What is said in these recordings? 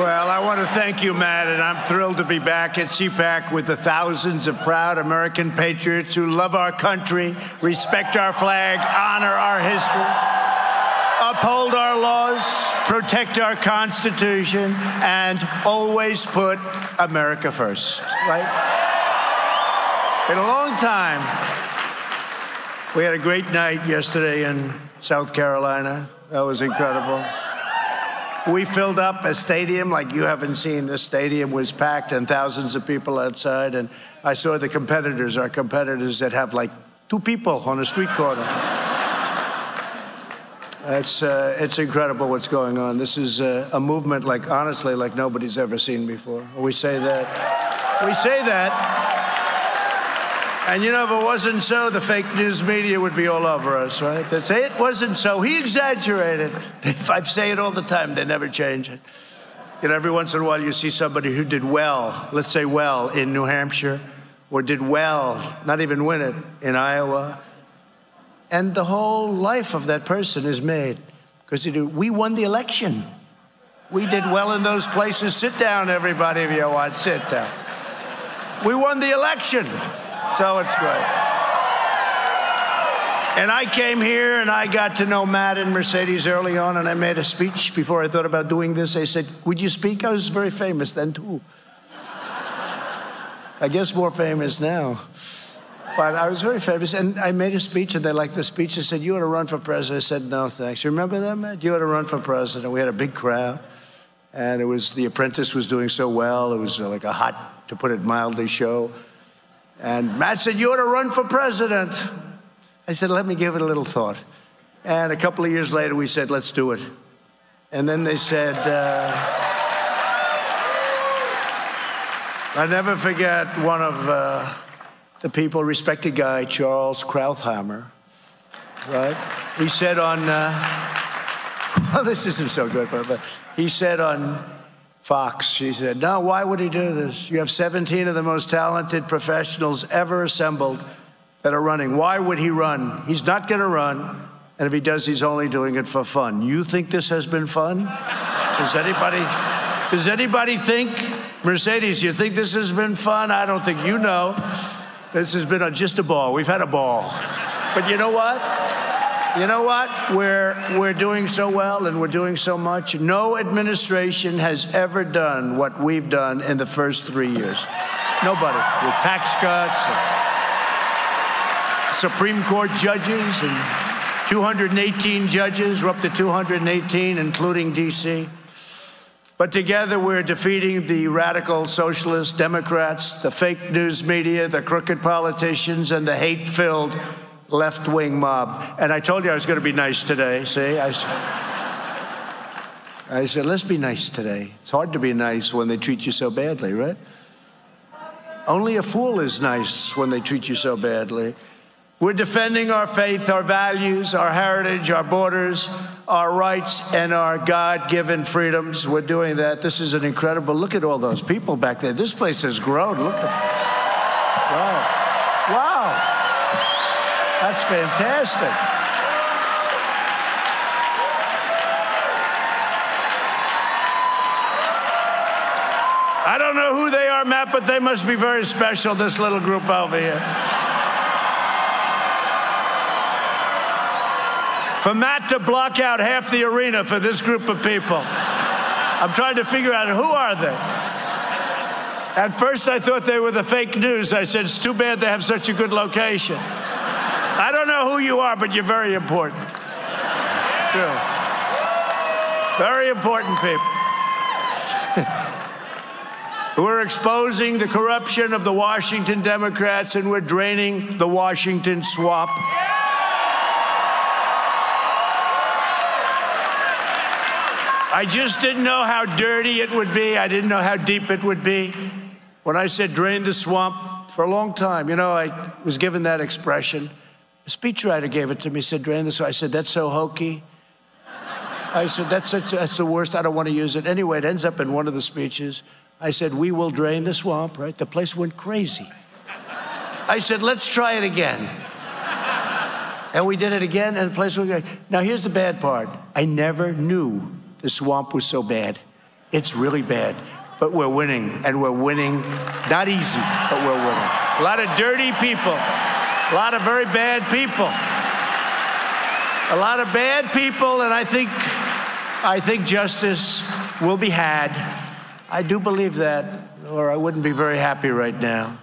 Well, I want to thank you, Matt, and I'm thrilled to be back at CPAC with the thousands of proud American patriots who love our country, respect our flag, honor our history, uphold our laws, protect our Constitution, and always put America first, right? In a long time. We had a great night yesterday in South Carolina. That was incredible. We filled up a stadium like you haven't seen. This stadium was packed and thousands of people outside. And I saw the competitors, our competitors that have like 2 people on a street corner. It's incredible what's going on. This is a movement like, honestly, like nobody's ever seen before. We say that. We say that. And you know, if it wasn't so, the fake news media would be all over us, right? They'd say it wasn't so. He exaggerated. I say it all the time. They never change it. You know, every once in a while you see somebody who did well, let's say well, in New Hampshire, or did well, not even win it, in Iowa. And the whole life of that person is made. Because we won the election. We did well in those places. Sit down, everybody, if you want. Sit down. We won the election. So it's great. And I came here and I got to know Matt and Mercedes early on, and I made a speech before I thought about doing this. They said, would you speak? I was very famous then, too. I guess more famous now. But I was very famous, and I made a speech, and they liked the speech. They said, you ought to run for president. I said, no, thanks. You remember that, Matt? You ought to run for president. We had a big crowd, and it was The Apprentice was doing so well. It was like a hot, to put it mildly, show. And Matt said, you ought to run for president. I said, let me give it a little thought. And a couple of years later, we said, let's do it. And then they said, I never forget one of the people, respected guy, Charles Krauthammer, right? He said on, well, this isn't so good, but he said on Fox, he said, no, why would he do this? You have 17 of the most talented professionals ever assembled that are running. Why would he run? He's not going to run. And if he does, he's only doing it for fun. You think this has been fun? Does anybody think? Mercedes, you think this has been fun? I don't think you know. This has been just a ball. We've had a ball. But you know what? You know what? We're doing so well and we're doing so much. No administration has ever done what we've done in the first 3 years. Nobody. With tax cuts, and Supreme Court judges, and 218 judges. We're up to 218, including D.C. But together we're defeating the radical socialist Democrats, the fake news media, the crooked politicians, and the hate-filled left-wing mob. And I told you I was going to be nice today. See, I said, let's be nice today. It's hard to be nice when they treat you so badly, right? Only a fool is nice when they treat you so badly. We're defending our faith, our values, our heritage, our borders, our rights, and our God-given freedoms. We're doing that. This is an incredible, look at all those people back there. This place has grown. Look at, wow. Wow. That's fantastic. I don't know who they are, Matt, but they must be very special, this little group over here. For Matt to block out half the arena for this group of people, I'm trying to figure out who are they. At first, I thought they were the fake news. I said, it's too bad they have such a good location. I don't know who you are, but you're very important. True. Very important people. We're exposing the corruption of the Washington Democrats, and we're draining the Washington swamp. I just didn't know how dirty it would be. I didn't know how deep it would be. When I said drain the swamp, for a long time, you know, I was given that expression. A speechwriter gave it to me, said, drain the swamp. I said, that's so hokey. I said, that's the worst. I don't want to use it. Anyway, it ends up in one of the speeches. I said, we will drain the swamp, right? The place went crazy. I said, let's try it again. And we did it again, and the place went crazy. Now, here's the bad part. I never knew the swamp was so bad. It's really bad, but we're winning, and we're winning. Not easy, but we're winning. A lot of dirty people, a lot of very bad people, a lot of bad people, and I think justice will be had. I do believe that, or I wouldn't be very happy right now.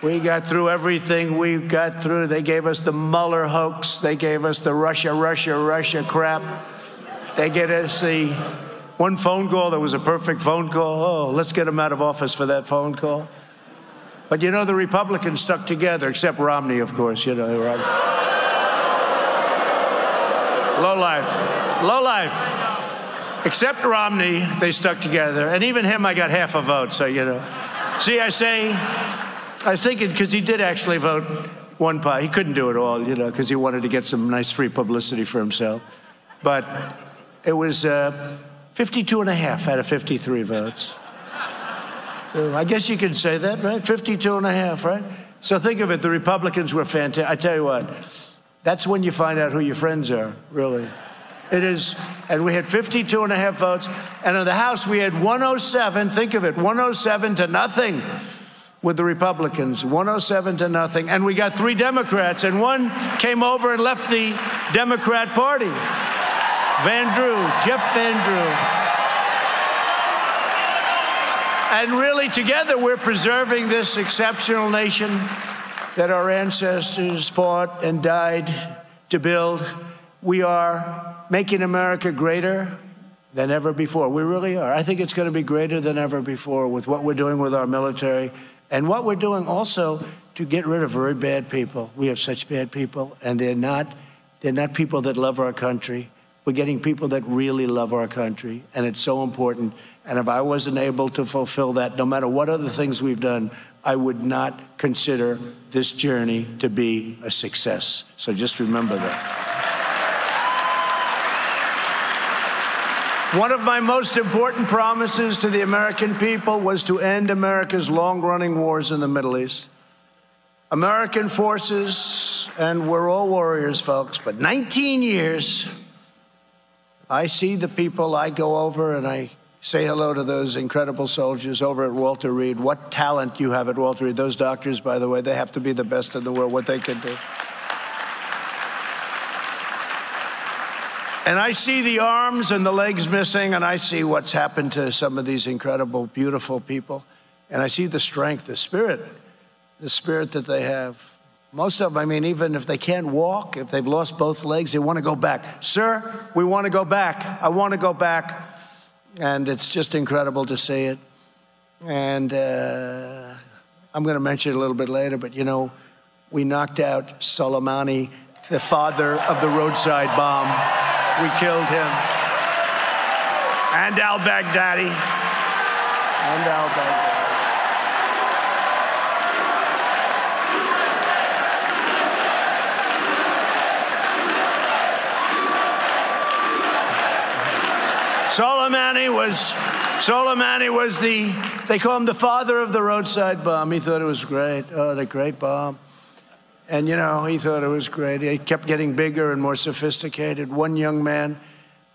We got through everything we got through. They gave us the Mueller hoax. They gave us the Russia crap. They gave us the one phone call that was a perfect phone call. Oh, let's get him out of office for that phone call. But you know, the Republicans stuck together, except Romney, of course. You know, low life. Except Romney, they stuck together. And even him, I got half a vote, so, you know. See, I was thinking, because he did actually vote one part. He couldn't do it all, you know, because he wanted to get some nice free publicity for himself. But it was 52.5 out of 53 votes. So I guess you could say that, right? 52.5, right? So think of it, the Republicans were fantastic. I tell you what, that's when you find out who your friends are, really. It is, and we had 52.5 votes, and in the House we had 107, think of it, 107 to nothing with the Republicans, 107 to nothing, and we got 3 Democrats, and one came over and left the Democrat Party. Jeff Van Drew. And really, together, we're preserving this exceptional nation that our ancestors fought and died to build. We are making America greater than ever before. We really are. I think it's going to be greater than ever before with what we're doing with our military and what we're doing also to get rid of very bad people. We have such bad people, and they're not people that love our country. We're getting people that really love our country, and it's so important. And if I wasn't able to fulfill that, no matter what other things we've done, I would not consider this journey to be a success. So just remember that. One of my most important promises to the American people was to end America's long-running wars in the Middle East. American forces, and we're all warriors, folks, but 19 years, I see the people, I go over and I say hello to those incredible soldiers over at Walter Reed. What talent you have at Walter Reed. Those doctors, by the way, they have to be the best in the world, what they can do. And I see the arms and the legs missing, and I see what's happened to some of these incredible, beautiful people. And I see the strength, the spirit that they have. Most of them, I mean, even if they can't walk, if they've lost both legs, they want to go back. Sir, we want to go back. I want to go back. And it's just incredible to see it. And I'm going to mention it a little bit later, but, you know, we knocked out Soleimani, the father of the roadside bomb. We killed him. And al-Baghdadi. Soleimani was they call him the father of the roadside bomb. He thought it was great. Oh, the great bomb. And, you know, he thought it was great. He kept getting bigger and more sophisticated. One young man,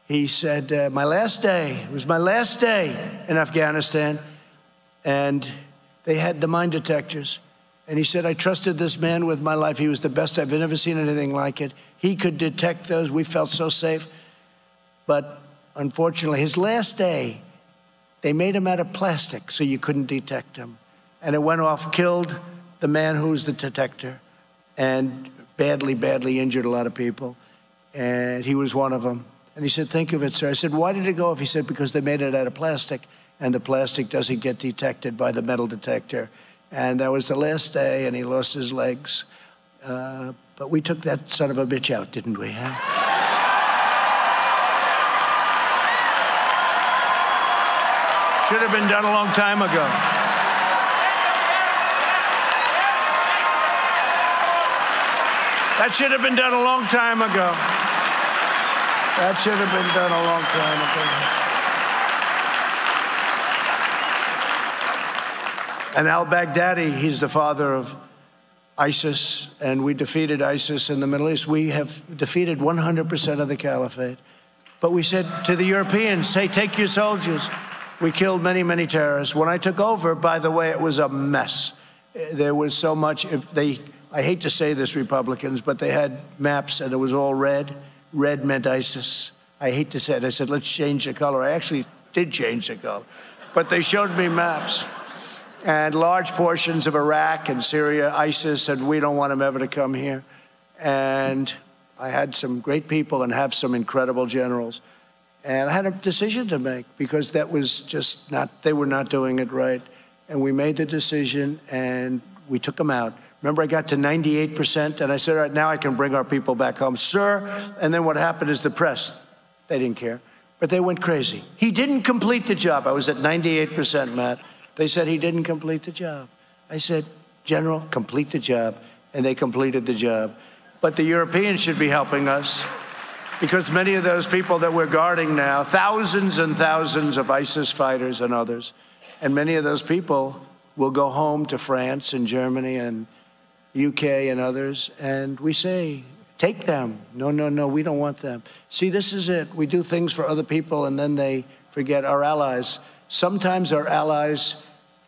he said, it was my last day in Afghanistan, and they had the mine detectors. And he said, I trusted this man with my life. He was the best. I've never seen anything like it. He could detect those. We felt so safe. But unfortunately, his last day, they made him out of plastic so you couldn't detect him. And it went off, killed the man who's the detector, and badly injured a lot of people. And he was one of them. And he said, think of it, sir. I said, why did it go off? He said, because they made it out of plastic, and the plastic doesn't get detected by the metal detector. And that was the last day, and he lost his legs. But we took that son of a bitch out, didn't we? Huh? Should have been done a long time ago. That should have been done a long time ago. That should have been done a long time ago. And al-Baghdadi, he's the father of ISIS, and we defeated ISIS in the Middle East. We have defeated 100% of the caliphate. But we said to the Europeans, hey, take your soldiers. We killed many, many terrorists. When I took over, by the way, it was a mess. There was so much. I hate to say this, Republicans, but they had maps and it was all red. Red meant ISIS. I hate to say it. I said, let's change the color. I actually did change the color. But they showed me maps. And large portions of Iraq and Syria, ISIS said, we don't want them ever to come here. And I had some great people and have some incredible generals. And I had a decision to make because that was just not, they were not doing it right. And we made the decision and we took them out. Remember, I got to 98% and I said, all right, now I can bring our people back home. Sir, and then what happened is the press, they didn't care, but they went crazy. He didn't complete the job. I was at 98%, Matt. They said he didn't complete the job. I said, General, complete the job. And they completed the job. But the Europeans should be helping us because many of those people that we're guarding now, thousands and thousands of ISIS fighters and others, and many of those people will go home to France and Germany and UK and others, and we say, take them. No, no, no, we don't want them. See, this is it. We do things for other people, and then they forget our allies. Sometimes our allies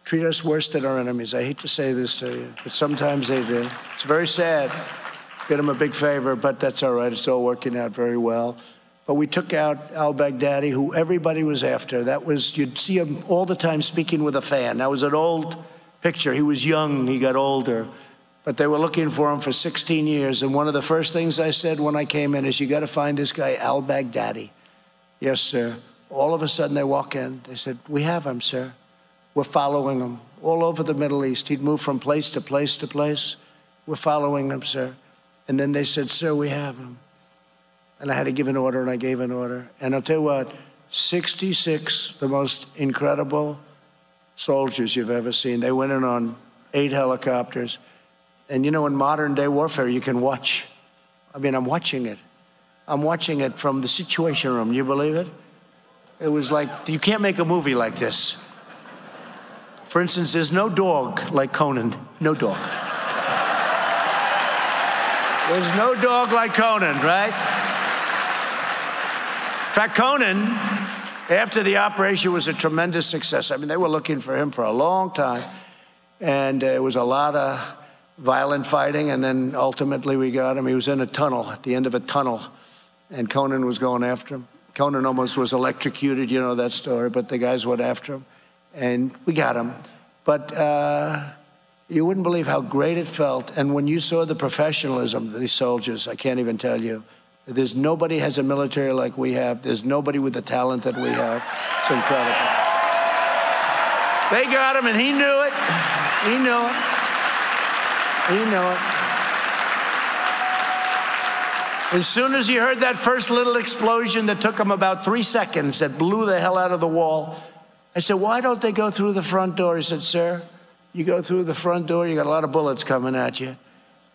treat us worse than our enemies. I hate to say this to you, but sometimes they do. It's very sad. Did him a big favor, but that's all right. It's all working out very well. But we took out al-Baghdadi, who everybody was after. That was, you'd see him all the time speaking with a fan. That was an old picture. He was young, he got older. But they were looking for him for 16 years. And one of the first things I said when I came in is, you got to find this guy, al-Baghdadi. Yes, sir. All of a sudden they walk in. They said, we have him, sir. We're following him all over the Middle East. He'd move from place to place to place. We're following him, sir. And then they said, sir, we have him. And I had to give an order, and I gave an order. And I'll tell you what, 66, the most incredible soldiers you've ever seen. They went in on 8 helicopters. And you know, in modern day warfare, you can watch. I mean, I'm watching it. I'm watching it from the Situation Room. You believe it? It was like, you can't make a movie like this. For instance, there's no dog like Conan. No dog. There's no dog like Conan, right? In fact, Conan, after the operation, was a tremendous success. I mean, they were looking for him for a long time. And it was a lot of violent fighting. And then ultimately we got him. He was in a tunnel, at the end of a tunnel. And Conan was going after him. Conan almost was electrocuted, you know that story, but the guys went after him. And we got him. But you wouldn't believe how great it felt. And when you saw the professionalism of these soldiers, I can't even tell you. There's nobody has a military like we have. There's nobody with the talent that we have. It's incredible. They got him, and he knew it. He knew it. He knew it. As soon as he heard that first little explosion that took him about 3 seconds, that blew the hell out of the wall, I said, why don't they go through the front door? He said, sir, you go through the front door, you got a lot of bullets coming at you.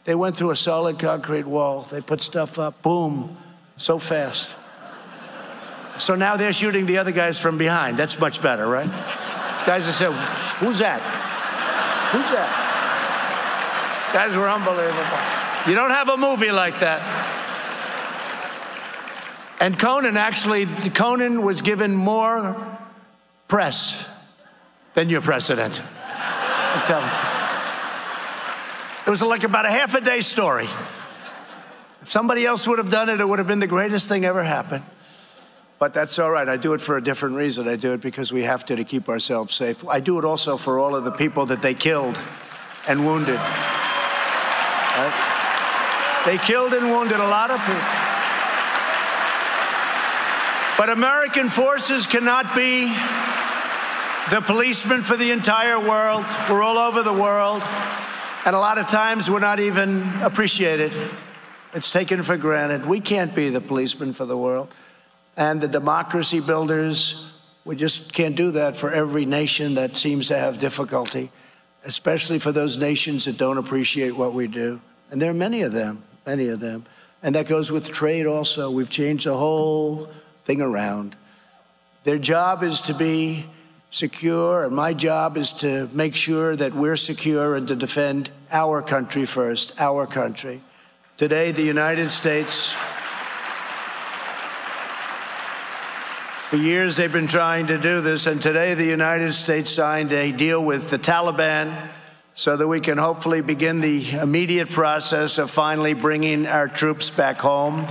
They went through a solid concrete wall. They put stuff up, boom, so fast. So now they're shooting the other guys from behind. That's much better, right? Guys that said, who's that? Who's that? Guys were unbelievable. You don't have a movie like that. And Conan was given more press than your president. I'm telling you. It was like about a half-a-day story. If somebody else would have done it, it would have been the greatest thing ever happened. But that's all right. I do it for a different reason. I do it because we have to keep ourselves safe. I do it also for all of the people that they killed and wounded. Right? They killed and wounded a lot of people. But American forces cannot be the policeman for the entire world. We're all over the world. And a lot of times we're not even appreciated. It's taken for granted. We can't be the policeman for the world. And the democracy builders, we just can't do that for every nation that seems to have difficulty, especially for those nations that don't appreciate what we do. And there are many of them, many of them. And that goes with trade also. We've changed the whole thing around. Their job is to be secure, and my job is to make sure that we're secure and to defend our country first, our country. Today, the United States For years, they've been trying to do this, and today the United States signed a deal with the Taliban so that we can hopefully begin the immediate process of finally bringing our troops back home.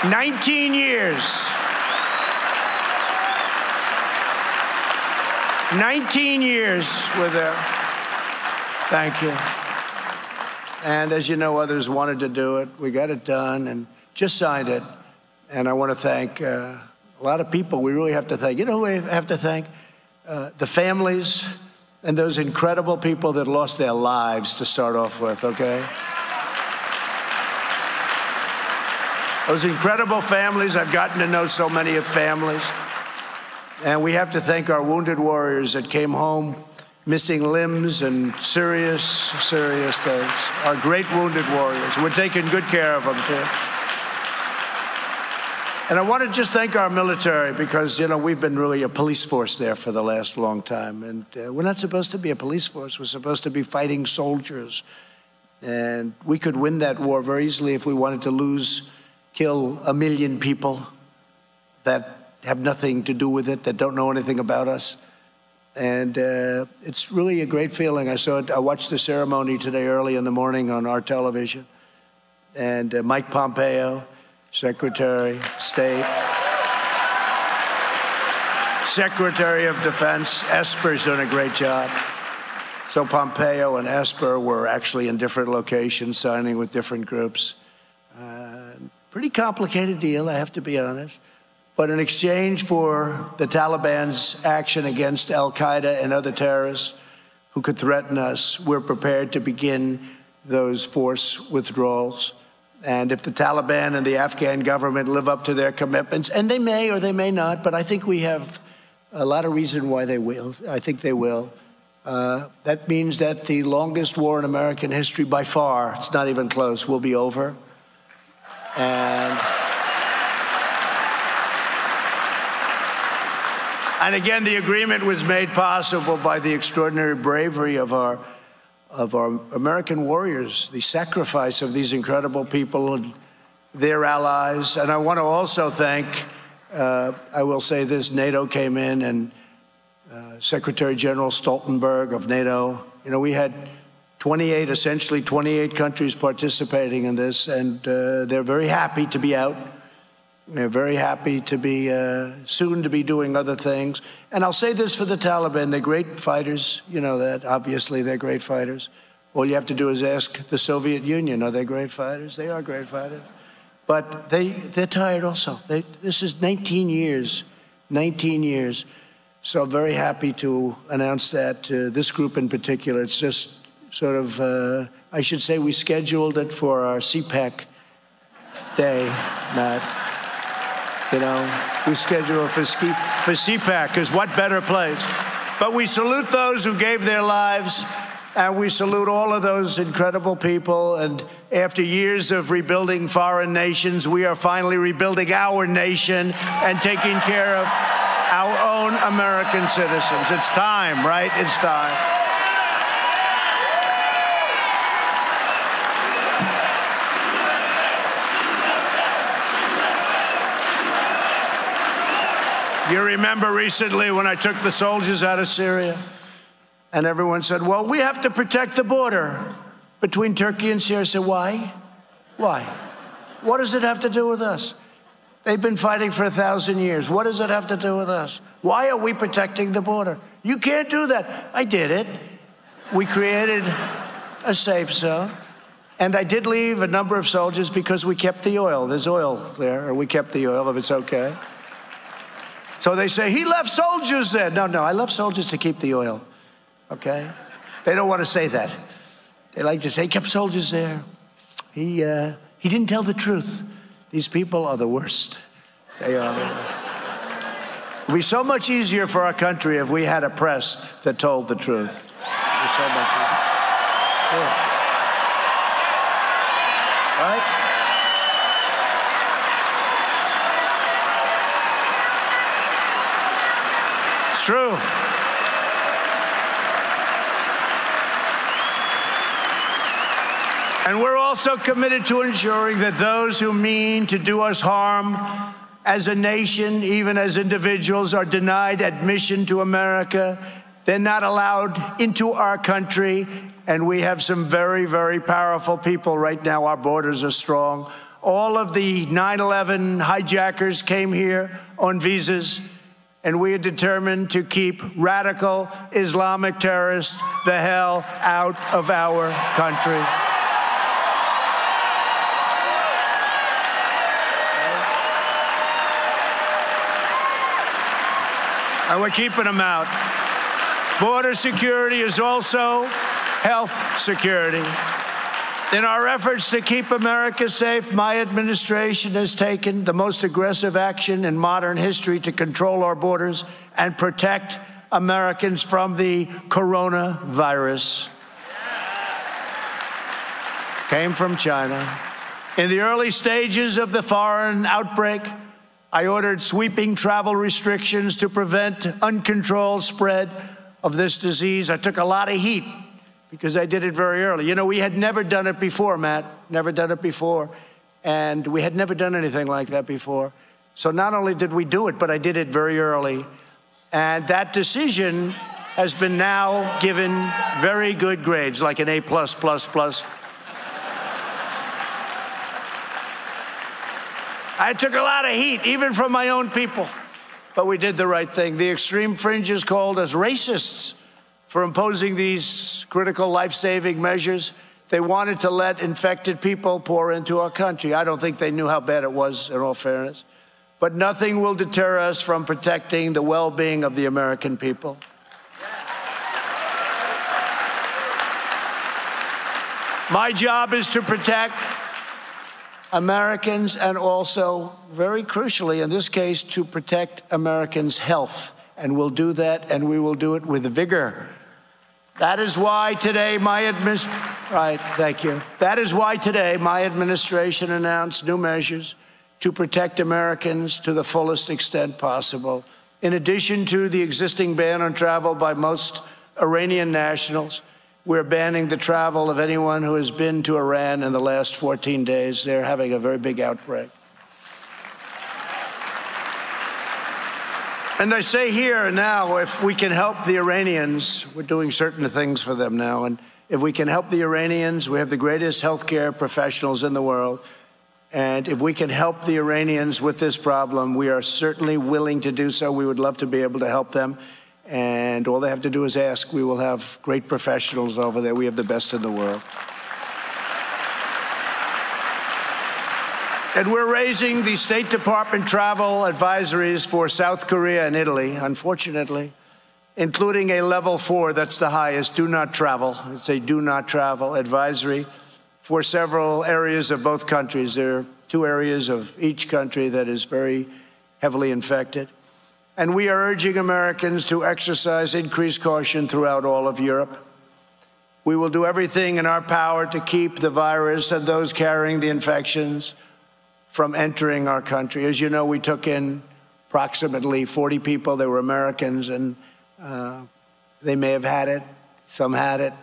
"19 years. 19 years we're there." Thank you. And as you know, others wanted to do it. We got it done and just signed it. And I want to thank a lot of people. We really have to thank. You know who we have to thank? The families and those incredible people that lost their lives to start off with, okay? Those incredible families. I've gotten to know so many of families. And we have to thank our wounded warriors that came home missing limbs and serious, serious things. Our great wounded warriors. We're taking good care of them, too. And I want to just thank our military because, you know, we've been really a police force there for the last long time. And we're not supposed to be a police force. We're supposed to be fighting soldiers. And we could win that war very easily if we wanted to kill 1 million people that have nothing to do with it, that don't know anything about us. And it's really a great feeling. I watched the ceremony today early in the morning on our television. And Mike Pompeo, Secretary of State, Secretary of Defense, Esper's doing a great job. So Pompeo and Esper were actually in different locations, signing with different groups. Pretty complicated deal, I have to be honest. But in exchange for the Taliban's action against al-Qaeda and other terrorists who could threaten us, we're prepared to begin those force withdrawals. And if the Taliban and the Afghan government live up to their commitments, and they may or they may not, but I think we have a lot of reason why they will. I think they will. That means that the longest war in American history by far, it's not even close, will be over. And again, the agreement was made possible by the extraordinary bravery of our American warriors, the sacrifice of these incredible people and their allies. And I want to also thank, I will say this, NATO came in and Secretary General Stoltenberg of NATO, you know, we had essentially 28 countries participating in this, and they're very happy to be out. They're very happy to be soon to be doing other things. And I'll say this for the Taliban, they're great fighters. You know that. Obviously, they're great fighters. All you have to do is ask the Soviet Union, are they great fighters? They are great fighters. But they're tired also. This is 19 years, 19 years. So I'm very happy to announce that to this group in particular. It's just sort of, I should say we scheduled it for our CPAC day, Matt. You know, we schedule it for CPAC, because what better place? But we salute those who gave their lives, and we salute all of those incredible people. And after years of rebuilding foreign nations, we are finally rebuilding our nation and taking care of our own American citizens. It's time, right? It's time. You remember recently when I took the soldiers out of Syria, and everyone said, well, we have to protect the border between Turkey and Syria. I said, why? Why? What does it have to do with us? They've been fighting for 1,000 years. What does it have to do with us? Why are we protecting the border? You can't do that. I did it. We created a safe zone. And I did leave a number of soldiers because we kept the oil. There's oil there, or we kept the oil, if it's okay. So they say, he left soldiers there. No, I left soldiers to keep the oil, okay? They don't want to say that. They like to say, he kept soldiers there. He didn't tell the truth. These people are the worst. They are the worst. It would be so much easier for our country if we had a press that told the truth. It would be so much easier. Yeah. Right? It's true. And we're also committed to ensuring that those who mean to do us harm as a nation, even as individuals, are denied admission to America. They're not allowed into our country. And we have some very, very powerful people right now. Our borders are strong. All of the 9/11 hijackers came here on visas, and we are determined to keep radical Islamic terrorists the hell out of our country. And we're keeping them out. Border security is also health security. In our efforts to keep America safe, my administration has taken the most aggressive action in modern history to control our borders and protect Americans from the coronavirus. Came from China. In the early stages of the foreign outbreak, I ordered sweeping travel restrictions to prevent uncontrolled spread of this disease. I took a lot of heat because I did it very early. You know, we had never done it before, Matt, never done it before. And we had never done anything like that before. So not only did we do it, but I did it very early. And that decision has been now given very good grades, like an A+++. I took a lot of heat, even from my own people, but we did the right thing. The extreme fringes called us racists for imposing these critical life-saving measures. They wanted to let infected people pour into our country. I don't think they knew how bad it was, in all fairness. But nothing will deter us from protecting the well-being of the American people. My job is to protect Americans and also, very crucially in this case, to protect Americans' health. And we'll do that, and we will do it with vigor. That is why today That is why today my administration announced new measures to protect Americans to the fullest extent possible. In addition to the existing ban on travel by most Iranian nationals, we're banning the travel of anyone who has been to Iran in the last 14 days. They're having a very big outbreak. And I say here and now, if we can help the Iranians, we're doing certain things for them now. And if we can help the Iranians, we have the greatest healthcare professionals in the world. And if we can help the Iranians with this problem, we are certainly willing to do so. We would love to be able to help them. And all they have to do is ask. We will have great professionals over there. We have the best in the world. And we're raising the State Department travel advisories for South Korea and Italy, unfortunately, including a level 4, that's the highest, do not travel. It's a do not travel advisory for several areas of both countries. There are 2 areas of each country that is very heavily infected. And we are urging Americans to exercise increased caution throughout all of Europe. We will do everything in our power to keep the virus and those carrying the infections from entering our country. As you know, we took in approximately 40 people. They were Americans, and they may have had it. Some had it,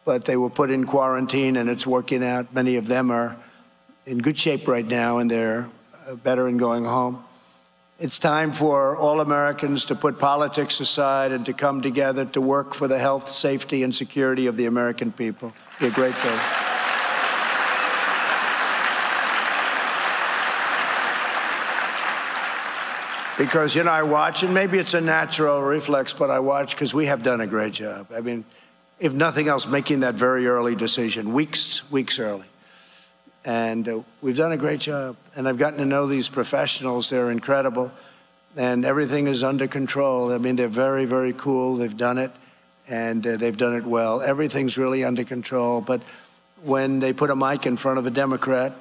but they were put in quarantine, and it's working out. Many of them are in good shape right now, and they're better and going home. It's time for all Americans to put politics aside and to come together to work for the health, safety, and security of the American people. It'd be a great thing. Because, you know, I watch, and maybe it's a natural reflex, but I watch because we have done a great job. I mean, if nothing else, making that very early decision, weeks early. And we've done a great job. And I've gotten to know these professionals. They're incredible. And everything is under control. I mean, they're very, very cool. They've done it, and they've done it well. Everything's really under control. But when they put a mic in front of a Democrat,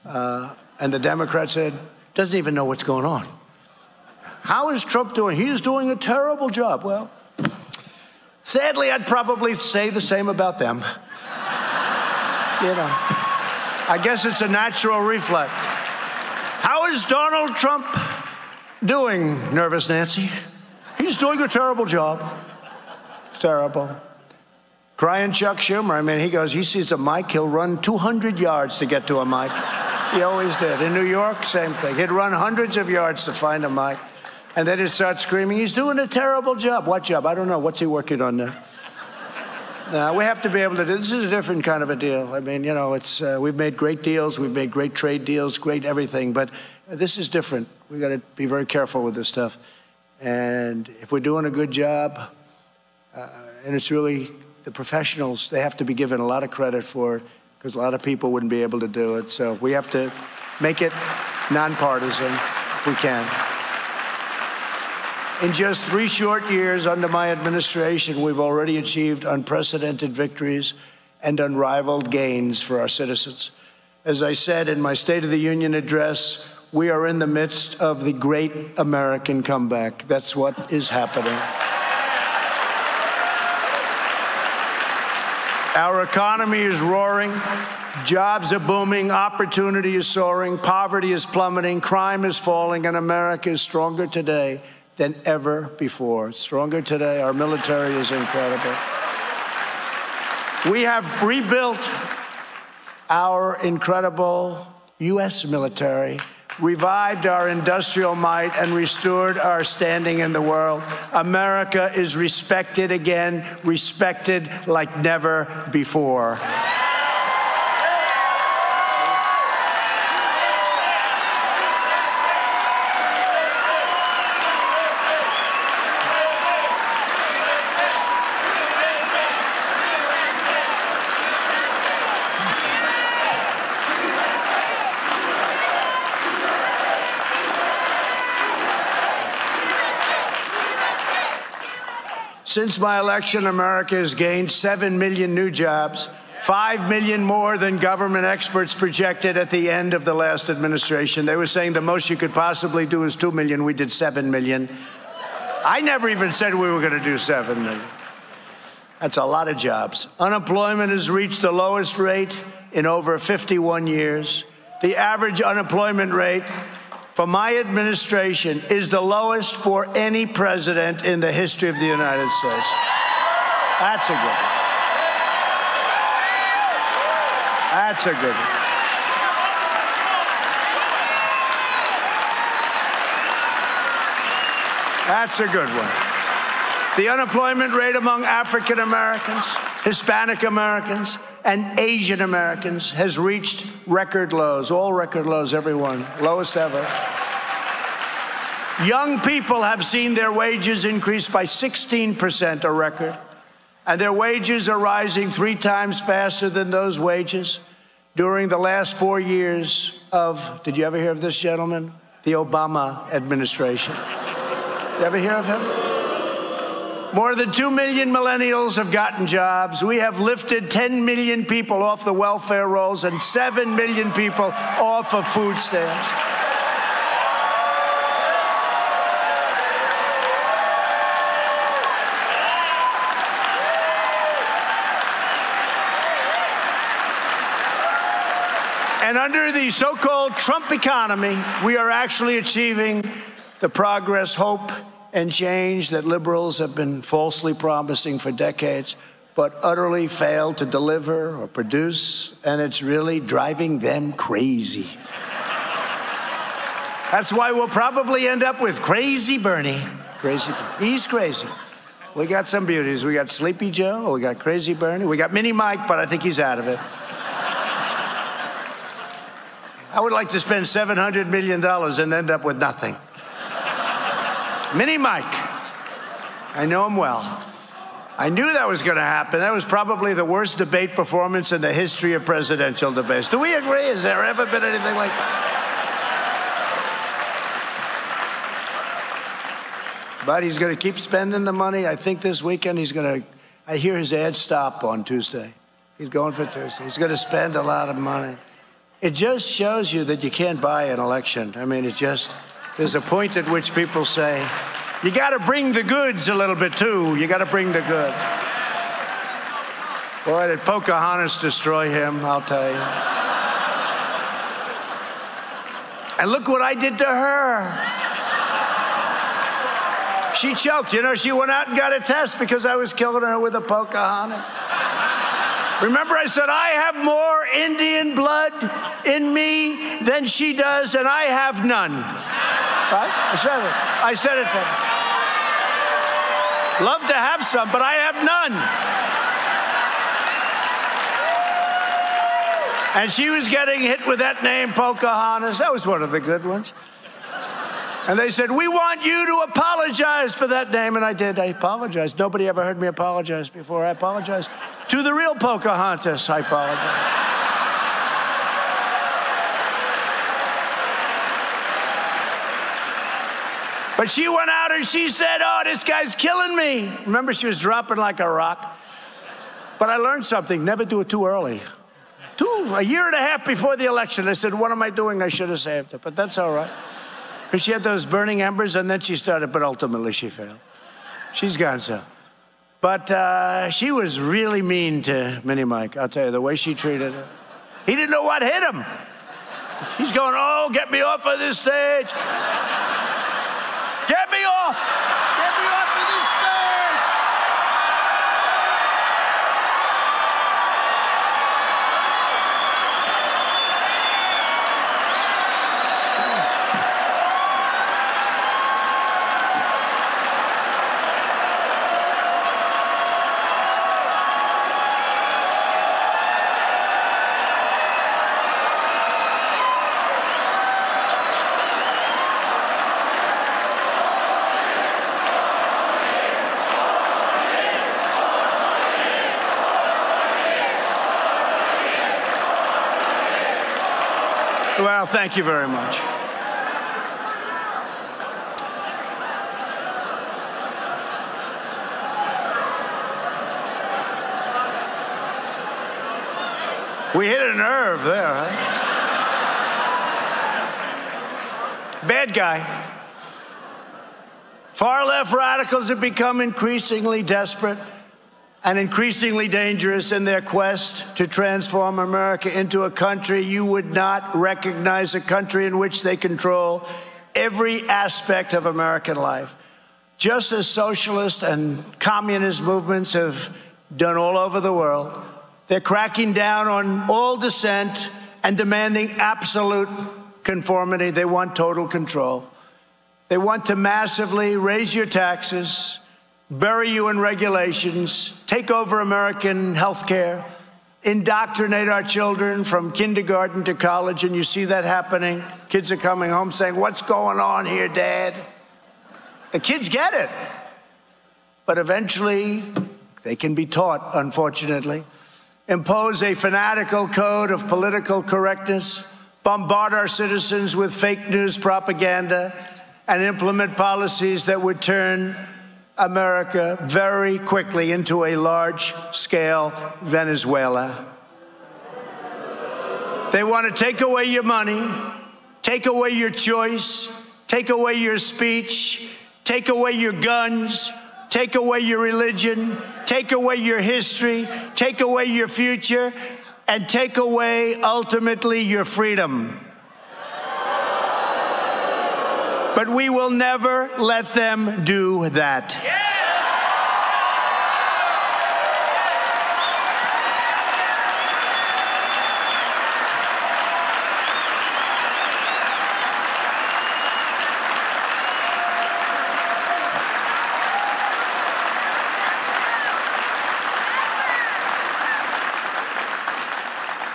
and the Democrat said, doesn't even know what's going on. How is Trump doing? He's doing a terrible job. Well, sadly, I'd probably say the same about them. You know, I guess it's a natural reflex. How is Donald Trump doing, Nervous Nancy? He's doing a terrible job. It's terrible. Crying Chuck Schumer. I mean, he sees a mic, he'll run 200 yards to get to a mic. He always did. In New York, same thing. He'd run hundreds of yards to find a mic. And then he'd start screaming, he's doing a terrible job. What job? I don't know. What's he working on now? Now, we have to be able to do, this is a different kind of a deal. I mean, you know, we've made great deals, we've made great trade deals, great everything, but this is different. We got to be very careful with this stuff. And if we're doing a good job, and it's really the professionals, they have to be given a lot of credit for it, because a lot of people wouldn't be able to do it. So we have to make it nonpartisan if we can. In just 3 short years under my administration, we've already achieved unprecedented victories and unrivaled gains for our citizens. As I said in my State of the Union address, we are in the midst of the great American comeback. That's what is happening. Our economy is roaring, jobs are booming, opportunity is soaring, poverty is plummeting, crime is falling, and America is stronger today than ever before. Stronger today. Our military is incredible. We have rebuilt our incredible U.S. military, revived our industrial might, and restored our standing in the world. America is respected again, respected like never before. Since my election, America has gained 7 million new jobs, 5 million more than government experts projected at the end of the last administration. They were saying the most you could possibly do is 2 million. We did 7 million. I never even said we were going to do 7 million. That's a lot of jobs. Unemployment has reached the lowest rate in over 51 years. The average unemployment rate for my administration is the lowest for any president in the history of the United States. That's a good one. That's a good one. That's a good one. The unemployment rate among African Americans, Hispanic Americans, and Asian Americans has reached record lows, all record lows, everyone, lowest ever. Young people have seen their wages increase by 16%, a record, and their wages are rising 3 times faster than those wages during the last 4 years of, did you ever hear of this gentleman? The Obama administration. Did you ever hear of him? More than 2 million millennials have gotten jobs. We have lifted 10 million people off the welfare rolls and 7 million people off of food stamps. And under the so-called Trump economy, we are actually achieving the progress, hope, and change that liberals have been falsely promising for decades, but utterly failed to deliver or produce, and it's really driving them crazy. That's why we'll probably end up with Crazy Bernie. Crazy Bernie. He's crazy. We got some beauties. We got Sleepy Joe, we got Crazy Bernie, we got Mini Mike, but I think he's out of it. I would like to spend $700 million and end up with nothing. Mini Mike. I know him well. I knew that was going to happen. That was probably the worst debate performance in the history of presidential debates. Do we agree? Has there ever been anything like that? But he's going to keep spending the money. I think this weekend he's going to, I hear his ad stop on Tuesday. He's going for Tuesday. He's going to spend a lot of money. It just shows you that you can't buy an election. I mean, there's a point at which people say, you got to bring the goods a little bit, too. You got to bring the goods. Boy, did Pocahontas destroy him, I'll tell you. And look what I did to her. She choked. You know, she went out and got a test because I was killing her with a Pocahontas. Remember I said, I have more Indian blood in me than she does, and I have none. Right? I said it. Love to have some, but I have none. And she was getting hit with that name, Pocahontas. That was one of the good ones. And they said, we want you to apologize for that name. And I did. I apologized. Nobody ever heard me apologize before. I apologized. To the real Pocahontas, I apologize. But she went out and she said, oh, this guy's killing me. Remember, she was dropping like a rock. But I learned something. Never do it too early. A year and a half before the election, I said, what am I doing? I should have saved it. But that's all right. Because she had those burning embers, and then she started, but ultimately she failed. She's gone, so. But she was really mean to Mini Mike. I'll tell you, the way she treated her. He didn't know what hit him. He's going, oh, get me off of this stage. Get me off. Get me off of this stage. Well, thank you very much. We hit a nerve there, huh? Bad guy. Far-left radicals have become increasingly desperate and increasingly dangerous in their quest to transform America into a country you would not recognize, a country in which they control every aspect of American life. Just as socialist and communist movements have done all over the world, they're cracking down on all dissent and demanding absolute conformity. They want total control. They want to massively raise your taxes, bury you in regulations, take over American health care, indoctrinate our children from kindergarten to college, and you see that happening. Kids are coming home saying, what's going on here, Dad? The kids get it. But eventually, they can be taught, unfortunately. Impose a fanatical code of political correctness, bombard our citizens with fake news propaganda, and implement policies that would turn America very quickly into a large-scale Venezuela. They want to take away your money, take away your choice, take away your speech, take away your guns, take away your religion, take away your history, take away your future, and take away, ultimately, your freedom. But we will never let them do that.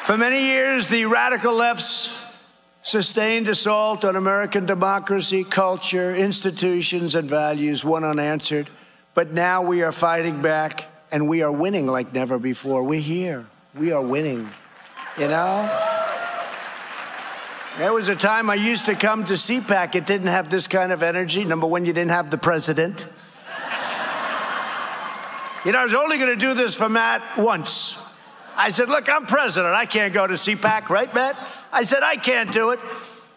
For many years, the radical left's sustained assault on American democracy, culture, institutions, and values went unanswered. But now we are fighting back, and we are winning like never before. We're here. We are winning, you know? There was a time I used to come to CPAC. It didn't have this kind of energy. Number one, you didn't have the president. You know, I was only going to do this for Matt once. I said, look, I'm president. I can't go to CPAC, right, Matt? I said, I can't do it.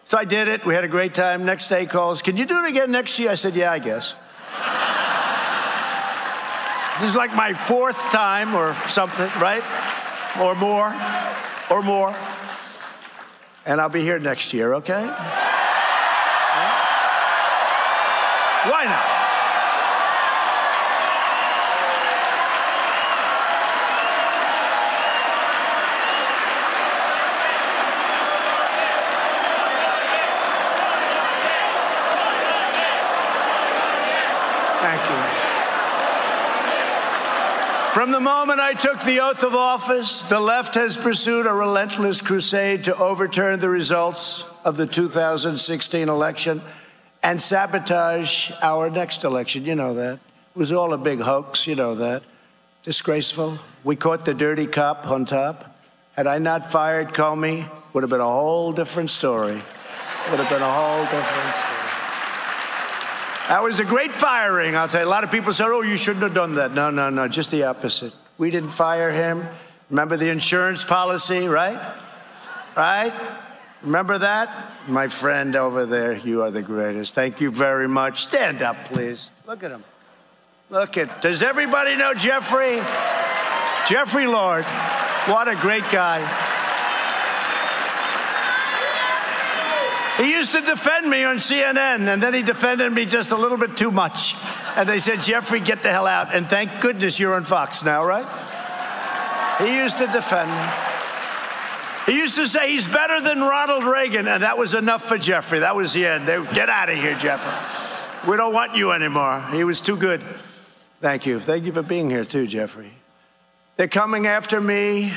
So I did it. We had a great time. Next day he calls, can you do it again next year? I said, yeah, I guess. This is like my fourth time or something, right? Or more. And I'll be here next year, okay? Why not? From the moment I took the oath of office, the left has pursued a relentless crusade to overturn the results of the 2016 election and sabotage our next election. You know that. It was all a big hoax. You know that. Disgraceful. We caught the dirty cop on top. Had I not fired Comey, would have been a whole different story. Would have been a whole different story. That was a great firing, I'll tell you. A lot of people said, oh, you shouldn't have done that. No, just the opposite. We didn't fire him. Remember the insurance policy, right? Right? Remember that? My friend over there, you are the greatest. Thank you very much. Stand up, please. Look at him. Does everybody know Jeffrey? Jeffrey Lord. What a great guy. He used to defend me on CNN, and then he defended me just a little bit too much. And they said, Jeffrey, get the hell out. And thank goodness you're on Fox now, right? He used to defend me. He used to say he's better than Ronald Reagan, and that was enough for Jeffrey. That was the end. Get out of here, Jeffrey. We don't want you anymore. He was too good. Thank you. Thank you for being here, too, Jeffrey. They're coming after me.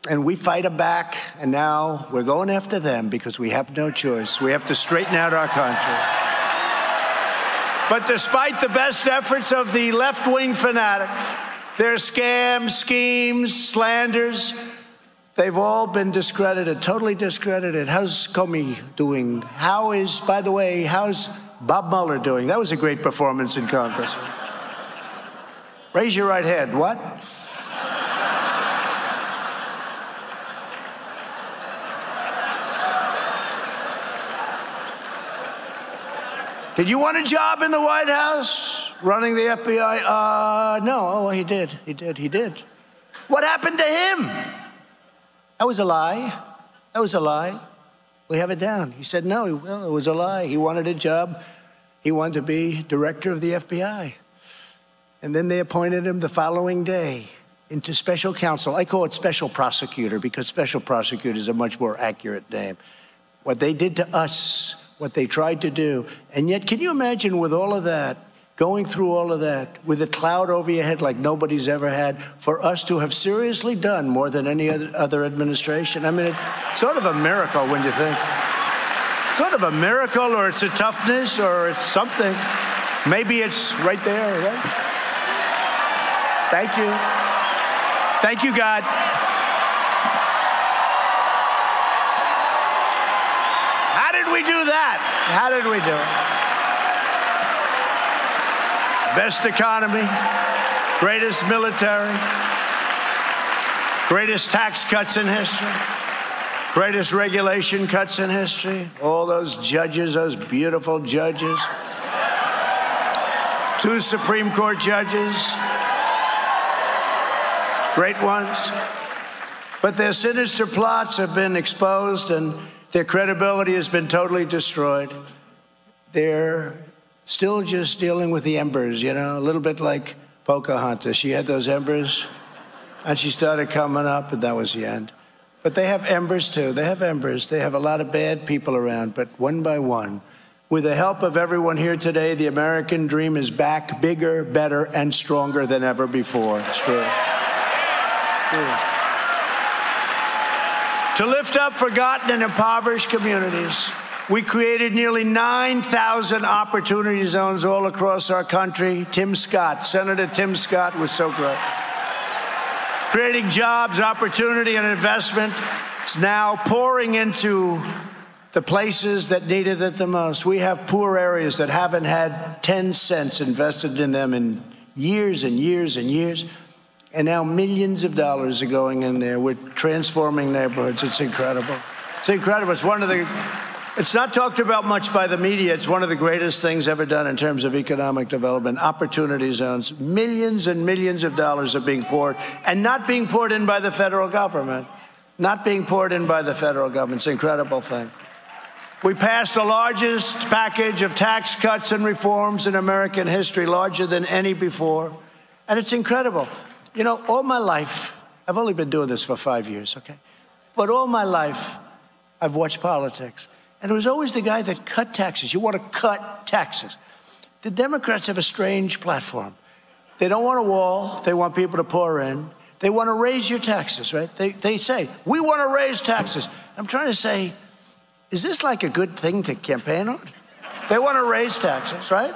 And we fight them back, and now we're going after them because we have no choice. We have to straighten out our country. But despite the best efforts of the left-wing fanatics, their scams, schemes, slanders, they've all been discredited, totally discredited. How's Comey doing? How's Bob Mueller doing? That was a great performance in Congress. Raise your right hand. What? Did you want a job in the White House, running the FBI? No. Oh, he did. What happened to him? That was a lie. We have it down. He said no, it was a lie. He wanted a job. He wanted to be director of the FBI. And then they appointed him the following day into special counsel. I call it special prosecutor because special prosecutor is a much more accurate name. What they did to us, what they tried to do. And yet, can you imagine with all of that, going through all of that, with a cloud over your head like nobody's ever had, for us to have seriously done more than any other administration? I mean, it's sort of a miracle when you think. Sort of a miracle, or it's a toughness, or it's something. Maybe it's right there, right? Thank you. Thank you, God. We do that? How did we do it? Best economy, greatest military, greatest tax cuts in history, greatest regulation cuts in history. All those judges, those beautiful judges. 2 Supreme Court judges, great ones. But their sinister plots have been exposed, and their credibility has been totally destroyed. They're still just dealing with the embers, you know, a little bit like Pocahontas. She had those embers, and she started coming up, and that was the end. But they have embers, too. They have embers. They have a lot of bad people around, but one by one, with the help of everyone here today, the American dream is back, bigger, better, and stronger than ever before. It's true. To lift up forgotten and impoverished communities, we created nearly 9,000 opportunity zones all across our country. Senator Tim Scott was so great. Creating jobs, opportunity, and investment. It's now pouring into the places that needed it the most. We have poor areas that haven't had 10 cents invested in them in years and years and years. And now millions of dollars are going in there. We're transforming neighborhoods. It's incredible. It's incredible. It's not talked about much by the media. It's one of the greatest things ever done in terms of economic development. Opportunity zones. Millions and millions of dollars are being poured, and not being poured in by the federal government. Not being poured in by the federal government. It's an incredible thing. We passed the largest package of tax cuts and reforms in American history, larger than any before. And it's incredible. You know, all my life, I've only been doing this for 5 years, okay? But all my life, I've watched politics. And it was always the guy that cut taxes. You want to cut taxes. The Democrats have a strange platform. They don't want a wall. They want people to pour in. They want to raise your taxes, right? They say, we want to raise taxes. I'm trying to say, is this like a good thing to campaign on? They want to raise taxes, right?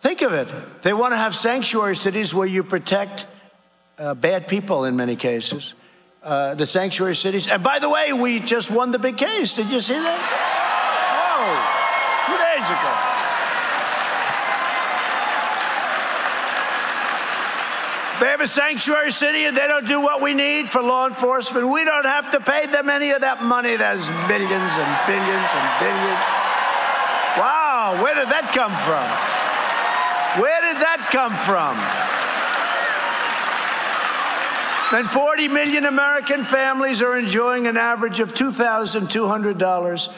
Think of it. They want to have sanctuary cities where you protect bad people in many cases. The sanctuary cities. And by the way, we just won the big case. Did you see that? Whoa, 2 days ago. They have a sanctuary city and they don't do what we need for law enforcement. We don't have to pay them any of that money. There's billions and billions and billions. Wow, where did that come from? Where did that come from? And 40 million American families are enjoying an average of $2,200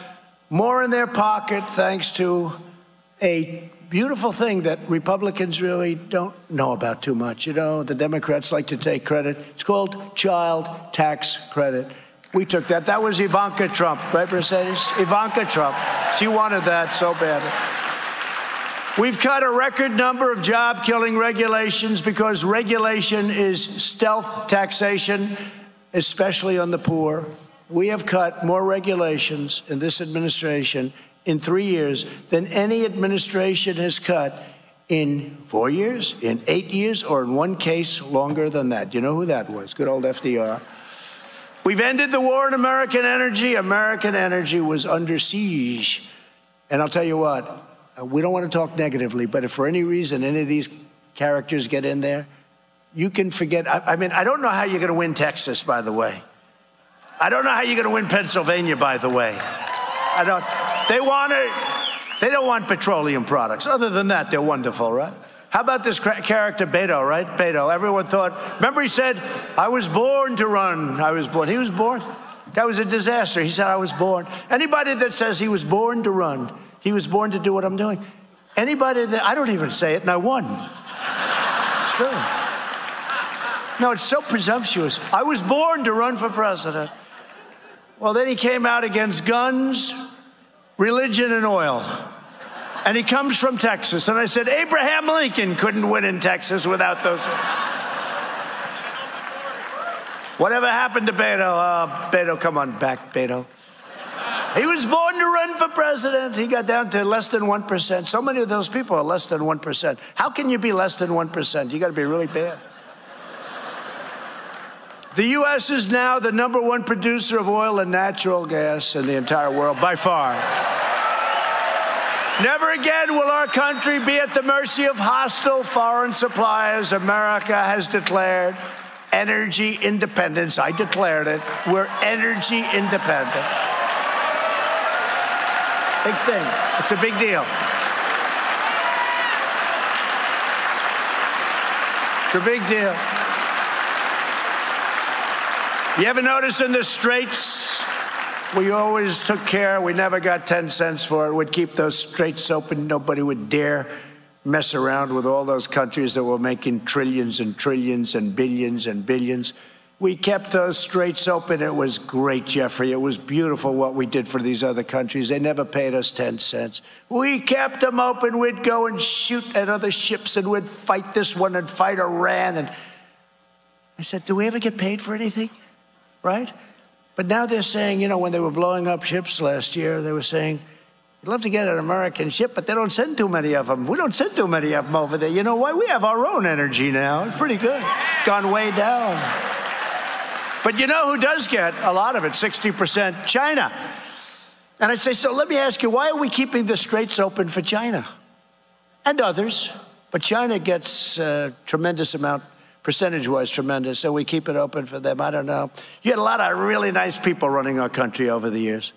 more in their pocket thanks to a beautiful thing that Republicans really don't know about too much. You know, the Democrats like to take credit. It's called child tax credit. We took that. That was Ivanka Trump, right, Mercedes? Ivanka Trump. She wanted that so badly. We've cut a record number of job-killing regulations because regulation is stealth taxation, especially on the poor. We have cut more regulations in this administration in 3 years than any administration has cut in 4 years, in 8 years, or in one case longer than that. You know who that was? Good old FDR. We've ended the war on American energy. American energy was under siege. And I'll tell you what, we don't want to talk negatively, but if for any reason any of these characters get in there, you can forget. I mean, I don't know how you're going to win Texas, by the way. I don't know how you're going to win Pennsylvania, by the way. I don't. They don't want petroleum products. Other than that, they're wonderful, right? How about this character, Beto, right? Beto. Everyone thought, remember he said, I was born to run. I was born. He was born. That was a disaster. He said, I was born. Anybody that says he was born to run, he was born to do what I'm doing. Anybody that, I don't even say it, and I won. It's true. No, it's so presumptuous. I was born to run for president. Well, then he came out against guns, religion, and oil. And he comes from Texas. And I said, Abraham Lincoln couldn't win in Texas without those. Whatever happened to Beto? Beto, come on back, Beto. He was born to run for president. He got down to less than 1%. So many of those people are less than 1%. How can you be less than 1%? You got to be really bad. The U.S. is now the #1 producer of oil and natural gas in the entire world, by far. Never again will our country be at the mercy of hostile foreign suppliers. America has declared energy independence. I declared it. We're energy independent. Big thing. It's a big deal. It's a big deal. You ever notice in the straits, we always took care, we never got 10 cents for it. We'd keep those straits open. Nobody would dare mess around with all those countries that were making trillions and trillions and billions. We kept those straits open. It was great, Jeffrey. It was beautiful what we did for these other countries. They never paid us 10 cents. We kept them open. We'd go and shoot at other ships, and we'd fight this one and fight Iran. And I said, do we ever get paid for anything? Right? But now they're saying, you know, when they were blowing up ships last year, they were saying, we'd love to get an American ship, but they don't send too many of them. We don't send too many of them over there. You know why? We have our own energy now. It's pretty good. It's gone way down. But you know who does get a lot of it? 60%, China. And I say, so let me ask you, why are we keeping the straits open for China? And others. But China gets a tremendous amount, percentage-wise tremendous, so we keep it open for them. I don't know. You had a lot of really nice people running our country over the years.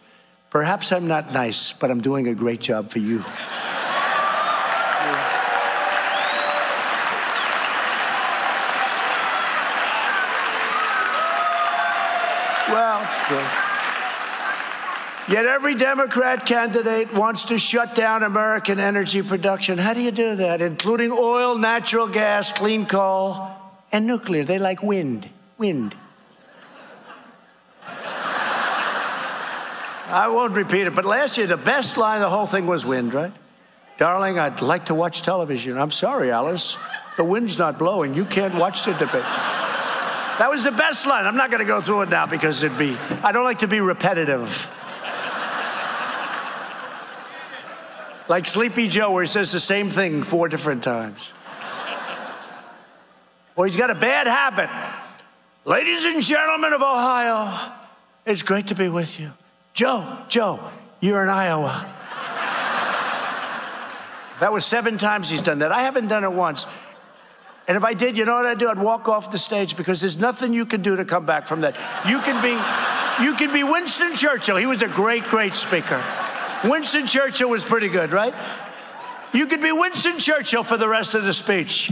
Perhaps I'm not nice, but I'm doing a great job for you. Well, it's true. Yet every Democrat candidate wants to shut down American energy production. How do you do that? Including oil, natural gas, clean coal, and nuclear. They like wind. I won't repeat it, but last year, the best line of the whole thing was wind, right? Darling, I'd like to watch television. I'm sorry, Alice. The wind's not blowing. You can't watch the debate. That was the best line. I'm not going to go through it now because I don't like to be repetitive. Like Sleepy Joe, where he says the same thing 4 different times. Or he's got a bad habit. Ladies and gentlemen of Ohio, it's great to be with you. Joe, you're in Iowa. That was 7 times he's done that. I haven't done it once. And if I did, you know what I'd do? I'd walk off the stage because there's nothing you can do to come back from that. You can be Winston Churchill. He was a great, great speaker. Winston Churchill was pretty good, right? You could be Winston Churchill for the rest of the speech.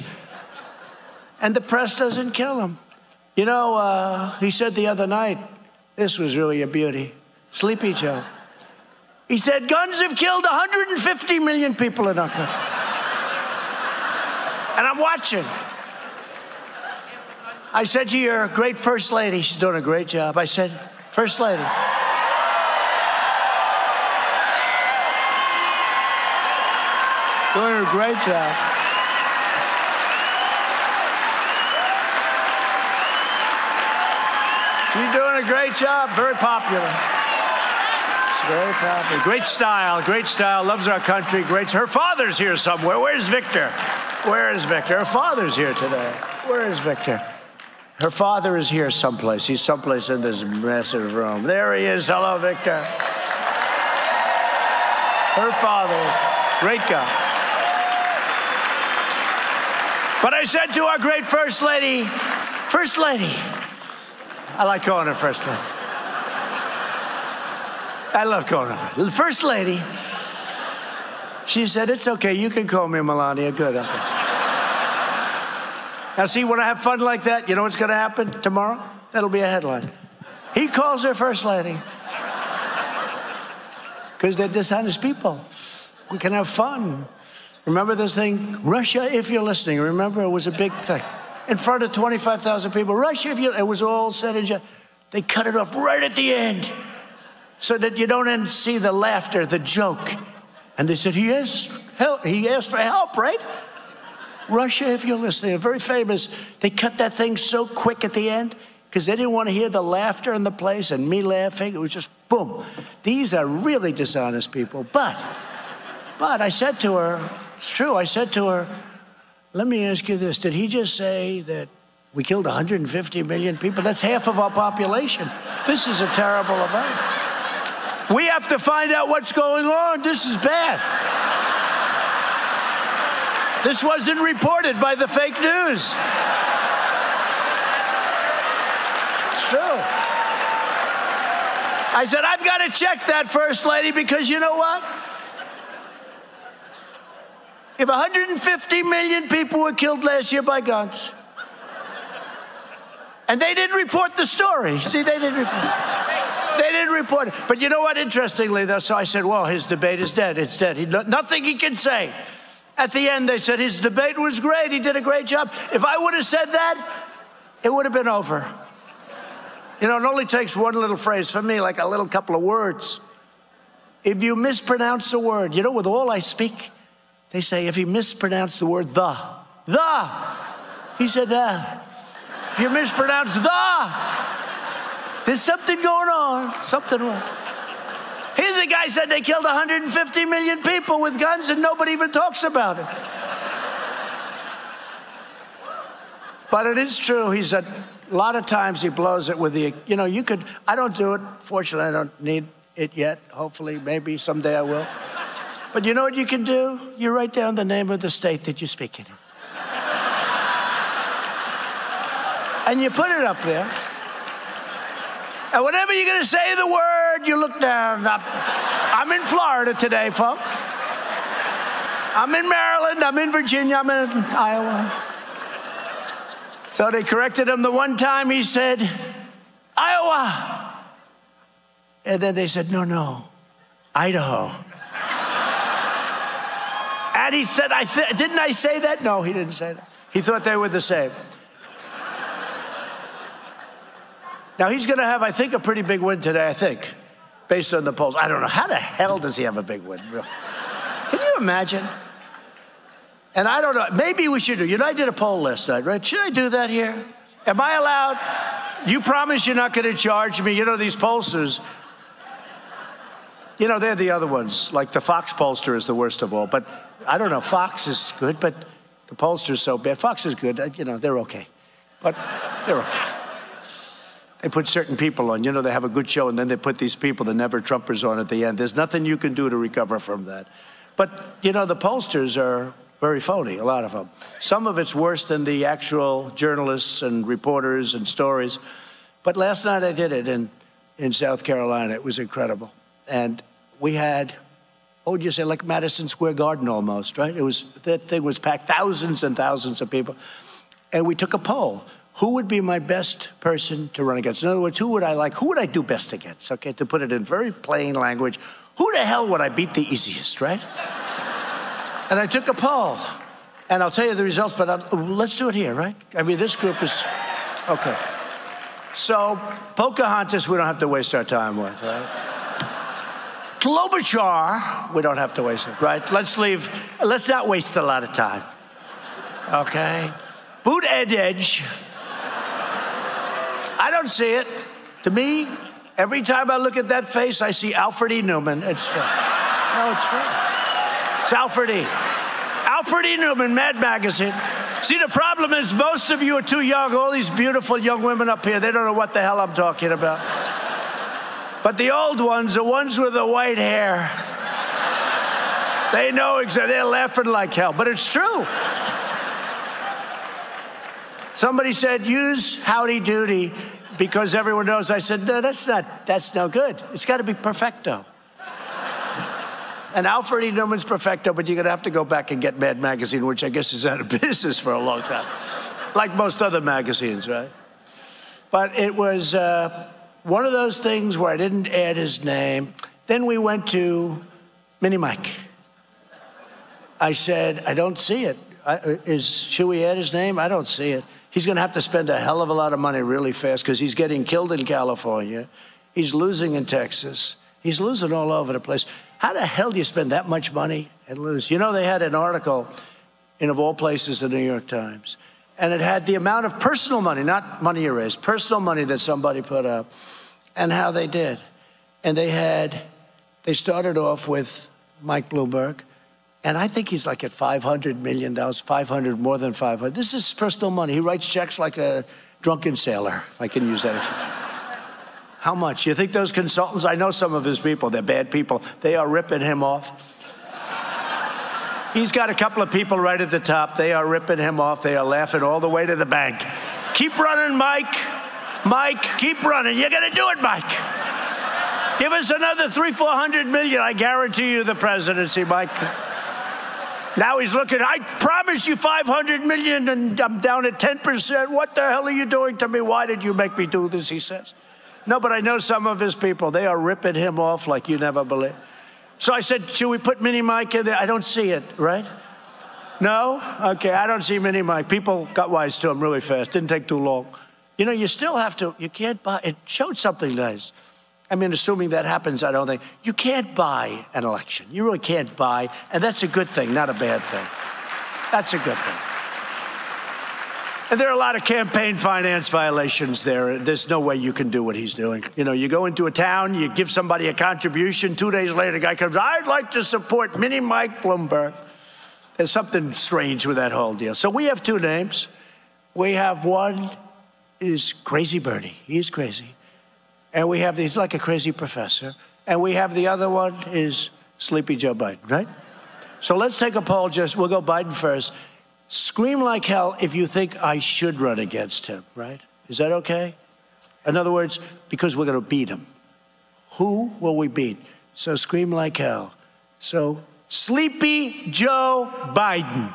And the press doesn't kill him. You know, he said the other night, this was really a beauty. Sleepy Joe. He said, guns have killed 150 million people in our country. And I'm watching. I said to your great First Lady, she's doing a great job. I said, First Lady. Doing a great job. She's doing a great job. Very popular. She's very popular. Great style, loves our country. Great. Her father's here somewhere. Where's Victor? Where is Victor? Her father's here today. Where is Victor? Her father is here someplace. He's someplace in this massive room. There he is. Hello, Victor. Her father, great guy. But I said to our great First Lady, I like calling her First Lady. I love calling her the First Lady. She said, it's okay, you can call me Melania. Good. Okay. Now see, when I have fun like that, you know what's going to happen tomorrow? That'll be a headline. He calls her First Lady. Because they're dishonest people. We can have fun. Remember this thing? Russia, if you're listening. Remember, it was a big thing. In front of 25,000 people. Russia, if you... It was all said and done. They cut it off right at the end. So that you don't see the laughter, the joke. And they said, he asked for help, right? Russia, if you're listening, very famous. They cut that thing so quick at the end because they didn't want to hear the laughter in the place and me laughing. It was just boom. These are really dishonest people. But I said to her, it's true, I said to her, let me ask you this. Did he just say that we killed 150 million people? That's half of our population. This is a terrible event. We have to find out what's going on. This is bad. This wasn't reported by the fake news. It's true. I said, I've got to check that, First Lady, because you know what? If 150 million people were killed last year by guns, and they didn't report the story. See, they didn't report it. But you know what, interestingly, though, so I said, well, his debate is dead. It's dead. Nothing he can say. At the end, they said his debate was great. He did a great job. If I would have said that, it would have been over. You know, it only takes one little phrase for me, like a little couple of words. If you mispronounce a word, you know, with all I speak, they say, if he mispronounced the word the, he said the. If you mispronounce the, there's something going on, something wrong. Here's a guy said they killed 150 million people with guns and nobody even talks about it. But it is true, he said, a lot of times he blows it with the, you know, you could, I don't do it, fortunately I don't need it yet, hopefully, maybe someday I will. But you know what you can do? You write down the name of the state that you're speaking in. And you put it up there. And whenever you're going to say the word, you look down. I'm in Florida today, folks. I'm in Maryland. I'm in Virginia. I'm in Iowa. So they corrected him the one time. He said, Iowa. And then they said, no, Idaho. And he said, didn't I say that? No, he didn't say that. He thought they were the same. Now, he's going to have, I think, a pretty big win today, I think, based on the polls. I don't know. How the hell does he have a big win? Can you imagine? And I don't know, maybe we should do, I did a poll last night, right? Should I do that here? Am I allowed? You promise you're not going to charge me? These pollsters, they're the other ones. Like the Fox pollster is the worst of all. But I don't know, Fox is good, but the pollster's so bad. Fox is good, they're okay. But they're okay. They put certain people on, they have a good show, and then they put these people, the never Trumpers, on at the end. There's nothing you can do to recover from that. But, the pollsters are very phony, a lot of them. Some of it's worse than the actual journalists and reporters and stories. But last night I did it in South Carolina. It was incredible. And we had, what would you say, like Madison Square Garden almost, right? That thing was packed, thousands and thousands of people. And we took a poll. Who would be my best person to run against? In other words, who would I do best against? Okay, to put it in very plain language, who the hell would I beat the easiest, right? And I took a poll, and I'll tell you the results, but let's do it here, right? This group is, okay. So, Pocahontas, we don't have to waste our time with, right? Klobuchar, we don't have to waste it, right? Let's not waste a lot of time, okay? Buttigieg, I don't see it. To me, every time I look at that face, I see Alfred E. Newman. It's true. No, it's true. It's Alfred E. Alfred E. Newman, Mad Magazine. See, the problem is most of you are too young. All these beautiful young women up here, they don't know what the hell I'm talking about. But the old ones, the ones with the white hair, they know exactly. They're laughing like hell. But it's true. Somebody said, use howdy doody because everyone knows. I said, no, that's no good. It's got to be perfecto. And Alfred E. Newman's perfecto, but you're going to have to go back and get Mad Magazine, which I guess is out of business for a long time, like most other magazines, right? But it was one of those things where I didn't add his name. Then we went to Mini Mike. I said, I don't see it. Should we add his name? I don't see it. He's going to have to spend a hell of a lot of money really fast because he's getting killed in California. He's losing in Texas. He's losing all over the place. How the hell do you spend that much money and lose? They had an article in, of all places, the New York Times, and it had the amount of personal money, not money you raised, personal money that somebody put up, and how they did. And they started off with Mike Bloomberg, and I think he's like at $500 million, more than 500. This is personal money. He writes checks like a drunken sailor, if I can use that expression. How much? You think those consultants, I know some of his people, they're bad people, they are ripping him off. He's got a couple of people right at the top. They are ripping him off. They are laughing all the way to the bank. Keep running, Mike. Mike, keep running. You're going to do it, Mike. Give us another $300-400 million. I guarantee you the presidency, Mike. Now he's looking, I promise you $500 million and I'm down at 10%. What the hell are you doing to me? Why did you make me do this, he says. No, but I know some of his people. They are ripping him off like you never believe. So I said, should we put Mini Mike in there? I don't see it, right? No? Okay, I don't see Mini Mike. People got wise to him really fast. Didn't take too long. You still have to, you can't buy, it showed something nice. Assuming that happens, I don't think. You can't buy an election. You really can't buy, and that's a good thing, not a bad thing. That's a good thing. And there are a lot of campaign finance violations there. There's no way you can do what he's doing. You go into a town, you give somebody a contribution, 2 days later, the guy comes, I'd like to support Mini Mike Bloomberg. There's something strange with that whole deal. So we have two names. We have one is Crazy Bernie. He's crazy. And we have, he's like a crazy professor. And we have the other one is Sleepy Joe Biden, right? So let's take a poll, we'll go Biden first. Scream like hell if you think I should run against him, right? Is that okay? In other words, because we're going to beat him. Who will we beat? So scream like hell. So Sleepy Joe Biden.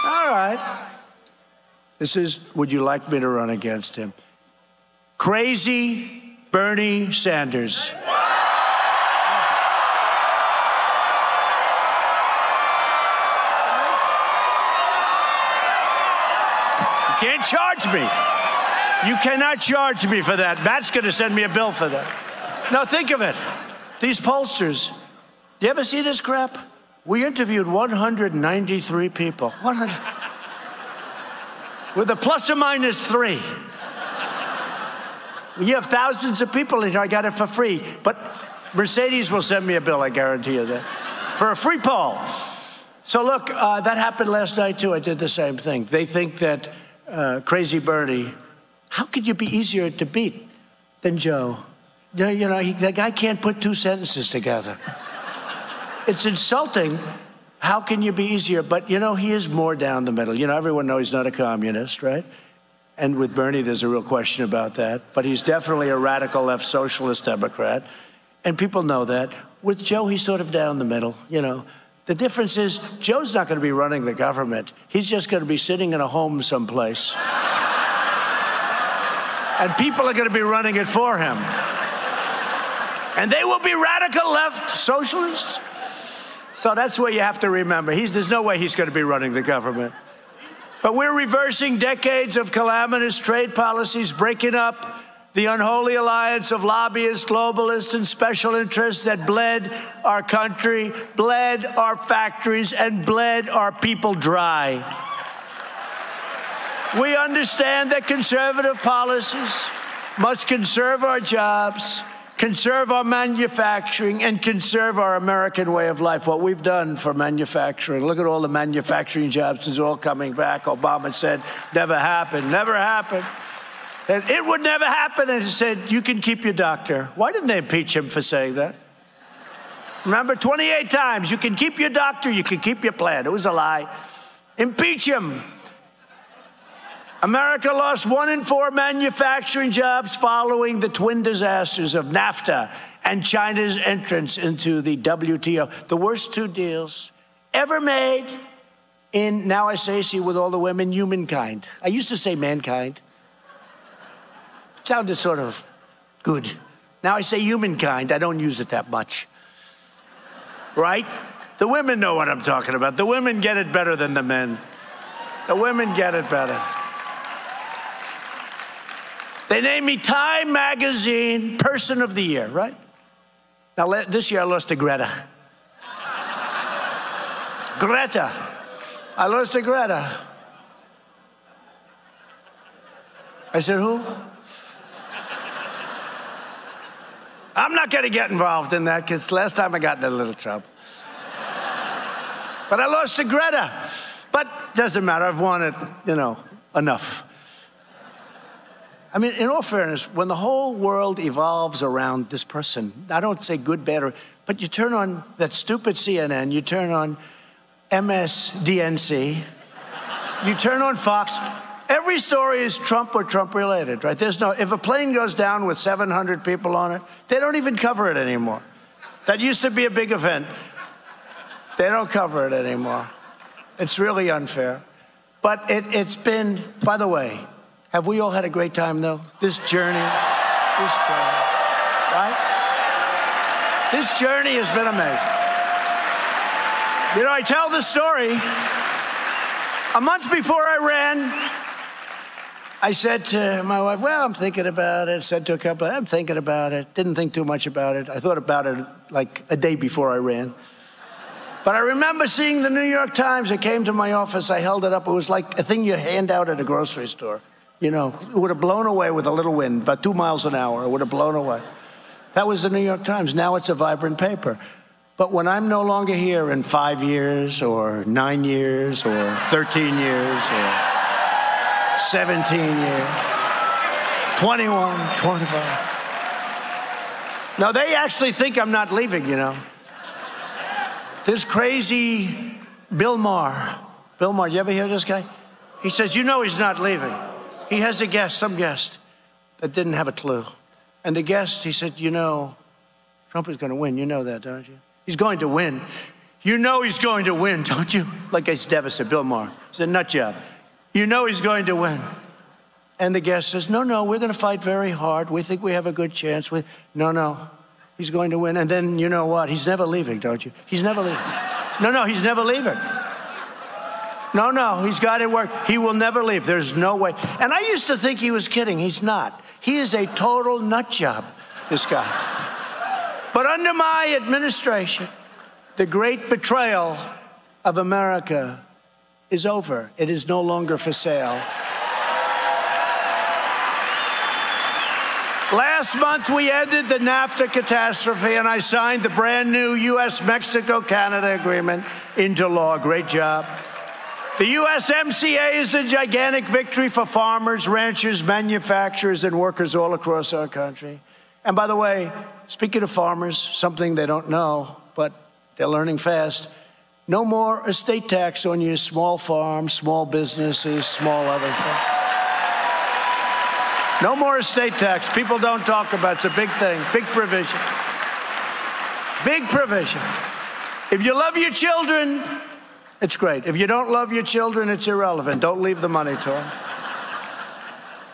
All right. This is, would you like me to run against him? Crazy Bernie Sanders. You can't charge me. You cannot charge me for that. Matt's going to send me a bill for that. Now think of it. These pollsters, you ever see this crap? We interviewed 193 people. 100. With a plus or minus 3. You have thousands of people in here. I got it for free. But Mercedes will send me a bill, I guarantee you that. For a free poll. So look, that happened last night too. I did the same thing. They think that Crazy Bernie, how could you be easier to beat than Joe? You know, the guy can't put 2 sentences together. It's insulting. How can you be easier? But, you know, he is more down the middle. You know, everyone knows he's not a communist, right? And with Bernie, there's a real question about that. But he's definitely a radical left socialist Democrat. And people know that. With Joe, he's sort of down the middle, you know. The difference is Joe's not going to be running the government. He's just going to be sitting in a home someplace. And people are going to be running it for him. And they will be radical left socialists. So that's what you have to remember. There's no way he's going to be running the government. But we're reversing decades of calamitous trade policies, breaking up the unholy alliance of lobbyists, globalists, and special interests that bled our country, bled our factories, and bled our people dry. We understand that conservative policies must conserve our jobs, conserve our manufacturing, and conserve our American way of life. What we've done for manufacturing. Look at all the manufacturing jobs. It's all coming back. Obama said, never happened, never happened. And it would never happen. And he said, you can keep your doctor. Why didn't they impeach him for saying that? Remember, 28 times, you can keep your doctor, you can keep your plan. It was a lie. Impeach him. America lost 1 in 4 manufacturing jobs following the twin disasters of NAFTA and China's entrance into the WTO. The worst 2 deals ever made in, now I say, see with all the women, humankind. I used to say mankind. Sounded sort of good. Now I say humankind. I don't use it that much. Right? The women know what I'm talking about. The women get it better than the men. The women get it better. They named me Time Magazine Person of the Year, right? Now, this year I lost to Greta. Greta. I lost to Greta. I said, who? I'm not going to get involved in that because last time I got in a little trouble. But I lost to Greta. But doesn't matter. I've won it, you know, enough. I mean, in all fairness, when the whole world evolves around this person, I don't say good, bad, or, but you turn on that stupid CNN, you turn on MSDNC, you turn on Fox, every story is Trump or Trump related, right? There's no, if a plane goes down with 700 people on it, they don't even cover it anymore. That used to be a big event. They don't cover it anymore. It's really unfair. But it's been, by the way, have we all had a great time, though? This journey, right? This journey has been amazing. You know, I tell the story. A month before I ran, I said to my wife, well, I'm thinking about it. Said to a couple, I'm thinking about it. Didn't think too much about it. I thought about it like a day before I ran. But I remember seeing the New York Times. It came to my office. I held it up. It was like a thing you hand out at a grocery store. You know, it would have blown away with a little wind, about 2 miles an hour. It would have blown away. That was the New York Times. Now it's a vibrant paper. But when I'm no longer here in 5 years or 9 years or 13 years or 17 years, 21, 25. No, they actually think I'm not leaving, you know. This crazy Bill Maher. Bill Maher, you ever hear this guy? He says, you know he's not leaving. He has a guest, some guest, that didn't have a clue. And the guest, he said, you know, Trump is going to win. You know that, don't you? He's going to win. You know he's going to win, don't you? Like it's devastated, Bill Maher. It's a nut job. You know he's going to win. And the guest says, no, we're going to fight very hard. We think we have a good chance. No, he's going to win. And then you know what? He's never leaving, don't you? He's never leaving. No, he's never leaving. No, he's got it work. He will never leave. There's no way. And I used to think he was kidding. He's not. He is a total nut job, this guy. But under my administration, the great betrayal of America is over. It is no longer for sale. Last month, we ended the NAFTA catastrophe, and I signed the brand new U.S.-Mexico-Canada agreement into law. Great job. The USMCA is a gigantic victory for farmers, ranchers, manufacturers, and workers all across our country. And by the way, speaking of farmers, something they don't know, but they're learning fast, no more estate tax on your small farms, small businesses, small other things. No more estate tax. People don't talk about it. It's a big thing, big provision. Big provision. If you love your children, it's great. If you don't love your children, it's irrelevant. Don't leave the money to them.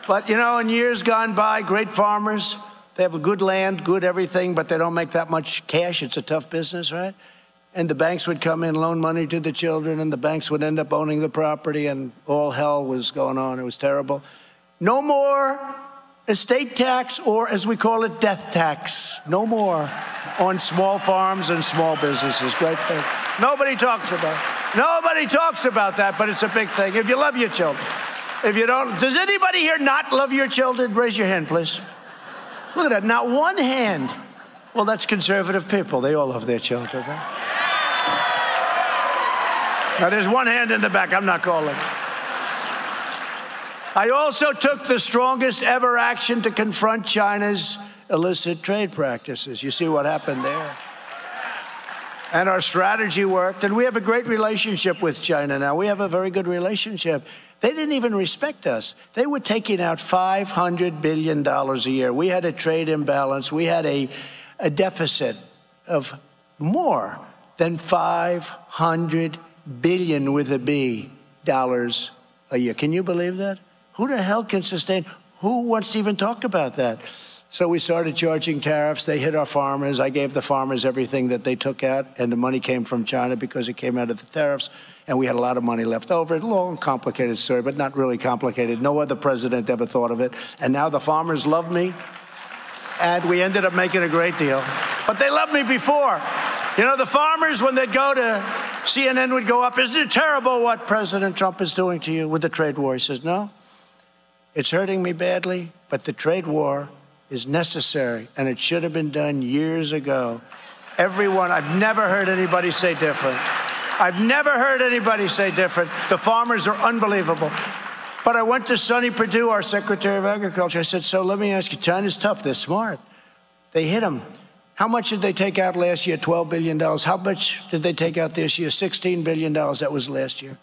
But, you know, in years gone by, great farmers, they have a good land, good everything, but they don't make that much cash. It's a tough business, right? And the banks would come in, loan money to the children, and the banks would end up owning the property, and all hell was going on. It was terrible. No more estate tax, or as we call it, death tax. No more on small farms and small businesses. Great thing. Nobody talks about it. Nobody talks about that, but it's a big thing. If you love your children. If you don't, does anybody here not love your children? Raise your hand, please. Look at that, not one hand. Well, that's conservative people. They all love their children, right? Now, there's one hand in the back. I'm not calling. I also took the strongest ever action to confront China's illicit trade practices. You see what happened there? And our strategy worked, and we have a great relationship with China now. We have a very good relationship. They didn't even respect us. They were taking out $500 billion a year. We had a trade imbalance. We had a deficit of more than $500 billion with a B dollars a year. Can you believe that? Who the hell can sustain? Who wants to even talk about that? So we started charging tariffs. They hit our farmers. I gave the farmers everything that they took out, and the money came from China because it came out of the tariffs, and we had a lot of money left over. Long, complicated story, but not really complicated. No other president ever thought of it. And now the farmers love me, and we ended up making a great deal. But they loved me before. You know, the farmers, when they'd go to CNN, would go up, "Isn't it terrible what President Trump is doing to you with the trade war?" He says, "No, it's hurting me badly, but the trade war is necessary, and it should have been done years ago." Everyone, I've never heard anybody say different. I've never heard anybody say different. The farmers are unbelievable. But I went to Sonny Perdue, our Secretary of Agriculture. I said, "So let me ask you, China's tough. They're smart. They hit them. How much did they take out last year? $12 billion. How much did they take out this year? $16 billion. That was last year."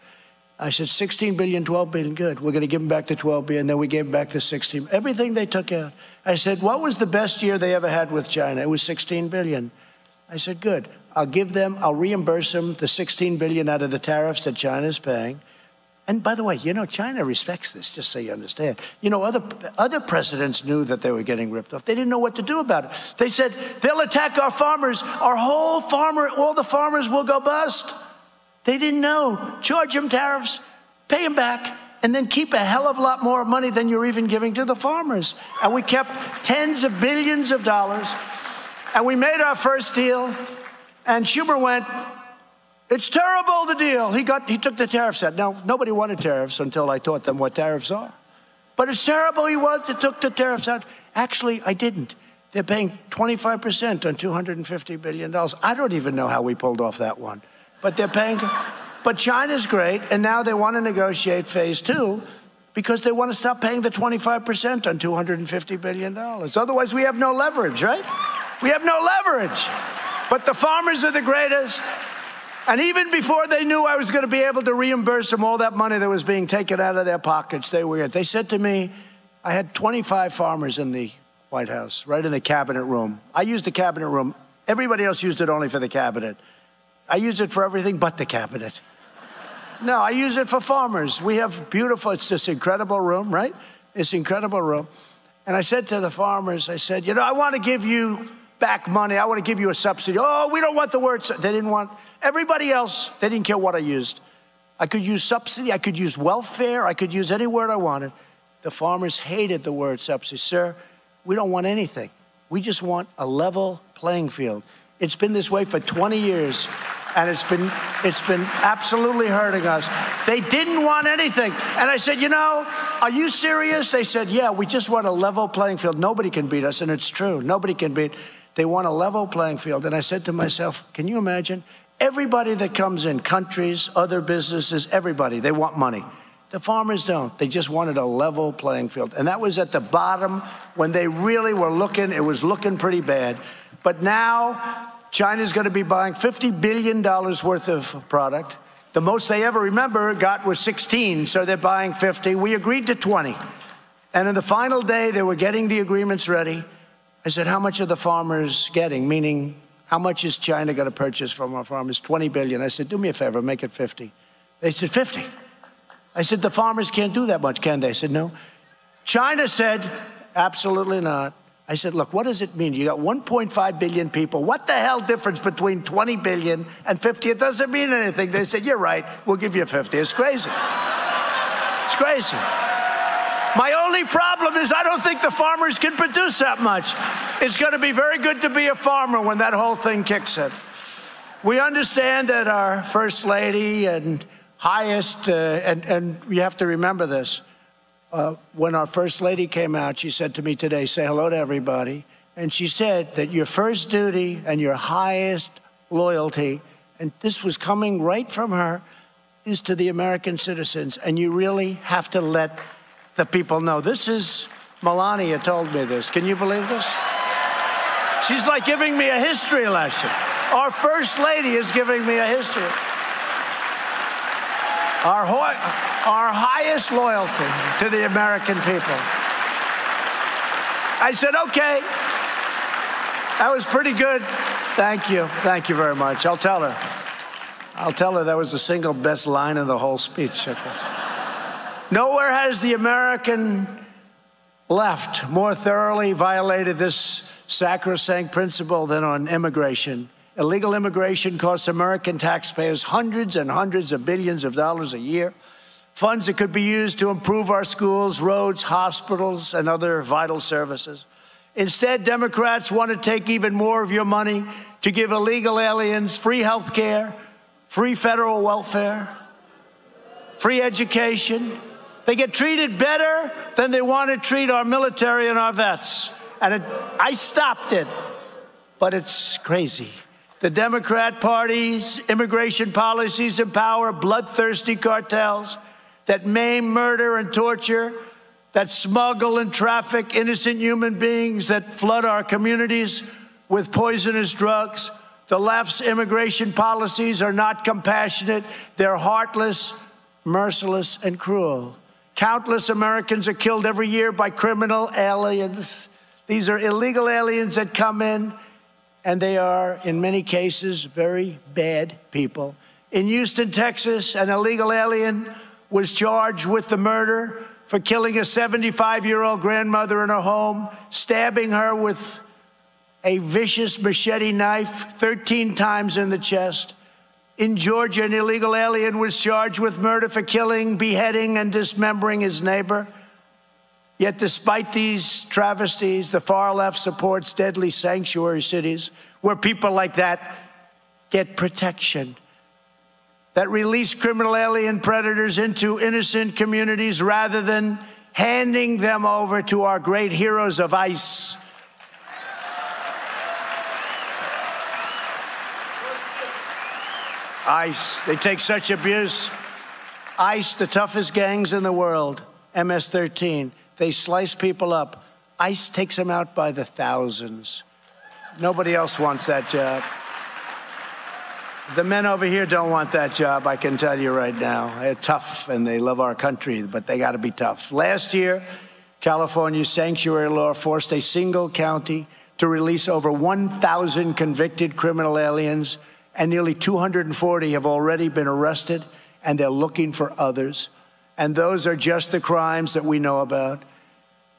I said, 16 billion, 12 billion, good. We're going to give them back the 12 billion, then we gave them back the 16. Everything they took out. I said, what was the best year they ever had with China? It was 16 billion. I said, good. I'll reimburse them the 16 billion out of the tariffs that China's paying. And by the way, you know, China respects this, just so you understand. You know, other presidents knew that they were getting ripped off. They didn't know what to do about it. They said, they'll attack our farmers. All the farmers will go bust. They didn't know. Charge them tariffs, pay them back, and then keep a hell of a lot more money than you're even giving to the farmers. And we kept tens of billions of dollars. And we made our first deal, and Schumer went, "It's terrible, the deal." He took the tariffs out. Now, nobody wanted tariffs until I taught them what tariffs are. But it's terrible he took the tariffs out. Actually, I didn't. They're paying 25% on $250 billion. I don't even know how we pulled off that one. But they're paying. But China's great, and now they want to negotiate phase 2 because they want to stop paying the 25% on $250 billion. Otherwise, we have no leverage, right? We have no leverage. But the farmers are the greatest. And even before they knew I was going to be able to reimburse them all that money that was being taken out of their pockets, they said to me, I had 25 farmers in the White House, right in the cabinet room. I used the cabinet room. Everybody else used it only for the cabinet. I use it for everything but the cabinet. No, I use it for farmers. We have it's this incredible room, right? This incredible room. And I said to the farmers, I said, you know, I want to give you back money. I want to give you a subsidy. Oh, we don't want the word. They didn't want, everybody else, they didn't care what I used. I could use subsidy. I could use welfare. I could use any word I wanted. The farmers hated the word subsidy. Sir, we don't want anything. We just want a level playing field. It's been this way for 20 years, and it's been absolutely hurting us. They didn't want anything. And I said, you know, are you serious? They said, yeah, we just want a level playing field. Nobody can beat us, and it's true. Nobody can beat. They want a level playing field. And I said to myself, can you imagine? Everybody that comes in, countries, other businesses, everybody, they want money. The farmers don't. They just wanted a level playing field. And that was at the bottom when they really were looking. It was looking pretty bad. But now China's going to be buying $50 billion worth of product. The most they ever got was 16, so they're buying 50. We agreed to 20. And in the final day, they were getting the agreements ready. I said, how much are the farmers getting? Meaning, how much is China going to purchase from our farmers? 20 billion. I said, do me a favor, make it 50. They said, 50. I said, the farmers can't do that much, can they? I said, no. China said, absolutely not. I said, look, what does it mean? You got 1.5 billion people. What the hell difference between 20 billion and 50? It doesn't mean anything. They said, you're right, we'll give you 50. It's crazy. It's crazy. My only problem is I don't think the farmers can produce that much. It's going to be very good to be a farmer when that whole thing kicks in. We understand that our First Lady and highest, and you have to remember this, when our First Lady came out, she said to me today, say hello to everybody. And she said that your first duty and your highest loyalty, and this was coming right from her, is to the American citizens. And you really have to let the people know. This is, Melania told me this. Can you believe this? She's like giving me a history lesson. Our First Lady is giving me a history. Our highest loyalty to the American people. I said, okay, that was pretty good. Thank you. Thank you very much. I'll tell her. That was the single best line in the whole speech. Okay. Nowhere has the American left more thoroughly violated this sacrosanct principle than on immigration. Illegal immigration costs American taxpayers hundreds and hundreds of billions of dollars a year, funds that could be used to improve our schools, roads, hospitals, and other vital services. Instead, Democrats want to take even more of your money to give illegal aliens free health care, free federal welfare, free education. They get treated better than they want to treat our military and our vets. And I stopped it, but it's crazy. The Democrat Party's immigration policies empower bloodthirsty cartels that maim, murder, and torture, that smuggle and traffic innocent human beings, that flood our communities with poisonous drugs. The left's immigration policies are not compassionate. They're heartless, merciless, and cruel. Countless Americans are killed every year by criminal aliens. These are illegal aliens that come in, and they are, in many cases, very bad people. In Houston, Texas, an illegal alien was charged with the murder for killing a 75-year-old grandmother in her home, stabbing her with a vicious machete knife 13 times in the chest. In Georgia, an illegal alien was charged with murder for killing, beheading, and dismembering his neighbor. Yet despite these travesties, the far left supports deadly sanctuary cities where people like that get protection, that release criminal alien predators into innocent communities rather than handing them over to our great heroes of ICE. ICE, they take such abuse. ICE, the toughest gangs in the world, MS-13. They slice people up. ICE takes them out by the thousands. Nobody else wants that job. The men over here don't want that job, I can tell you right now. They're tough and they love our country, but they got to be tough. Last year, California's sanctuary law forced a single county to release over 1,000 convicted criminal aliens, and nearly 240 have already been arrested, and they're looking for others. And those are just the crimes that we know about.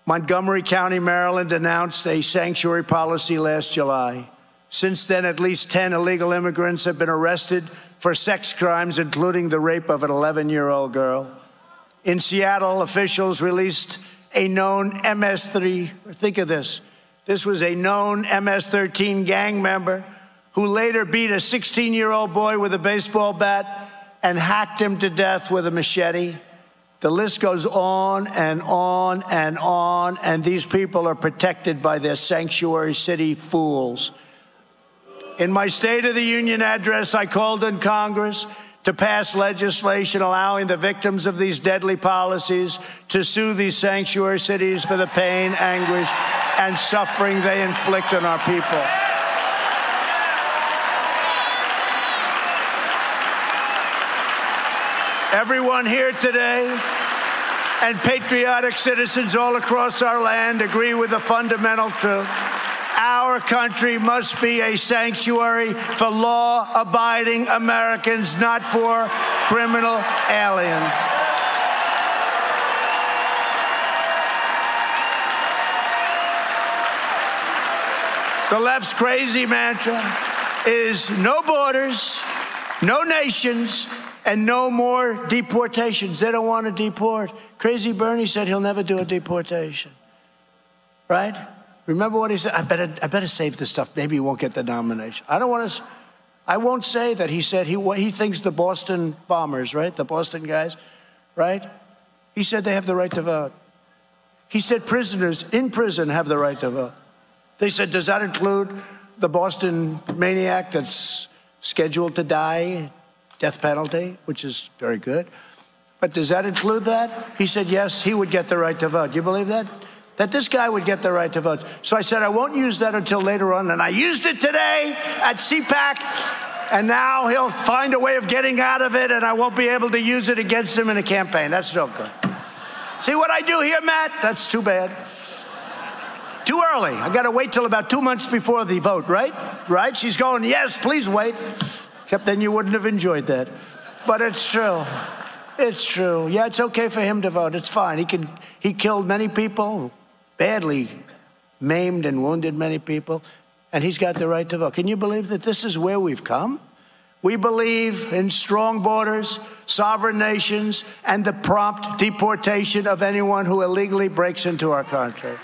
Montgomery County, Maryland, announced a sanctuary policy last July. Since then, at least 10 illegal immigrants have been arrested for sex crimes, including the rape of an 11-year-old girl. In Seattle, officials released a known MS-3, think of this, This was a known MS-13 gang member who later beat a 16-year-old boy with a baseball bat and hacked him to death with a machete. The list goes on and on and on, and these people are protected by their sanctuary city fools. In my State of the Union address, I called on Congress to pass legislation allowing the victims of these deadly policies to sue these sanctuary cities for the pain, anguish, and suffering they inflict on our people. Everyone here today and patriotic citizens all across our land agree with the fundamental truth. Our country must be a sanctuary for law-abiding Americans, not for criminal aliens. The left's crazy mantra is no borders, no nations, and no more deportations. They don't want to deport. Crazy Bernie said he'll never do a deportation. Right? Remember what he said? I better save this stuff. Maybe he won't get the nomination. I won't say that he said he thinks the Boston bombers, right? The Boston guys, right? He said they have the right to vote. He said prisoners in prison have the right to vote. They said, does that include the Boston maniac that's scheduled to die? Death penalty, which is very good. But does that include that? He said, yes, he would get the right to vote. Do you believe that? That this guy would get the right to vote. So I said, I won't use that until later on. And I used it today at CPAC. And now he'll find a way of getting out of it, and I won't be able to use it against him in a campaign. That's no good. See what I do here, Matt? That's too bad. Too early. I got to wait till about 2 months before the vote, right? Right? She's going, yes, please wait. Except then you wouldn't have enjoyed that. But it's true. It's true. Yeah, it's okay for him to vote. It's fine. He killed many people, badly maimed and wounded many people, and he's got the right to vote. Can you believe that this is where we've come? We believe in strong borders, sovereign nations, and the prompt deportation of anyone who illegally breaks into our country.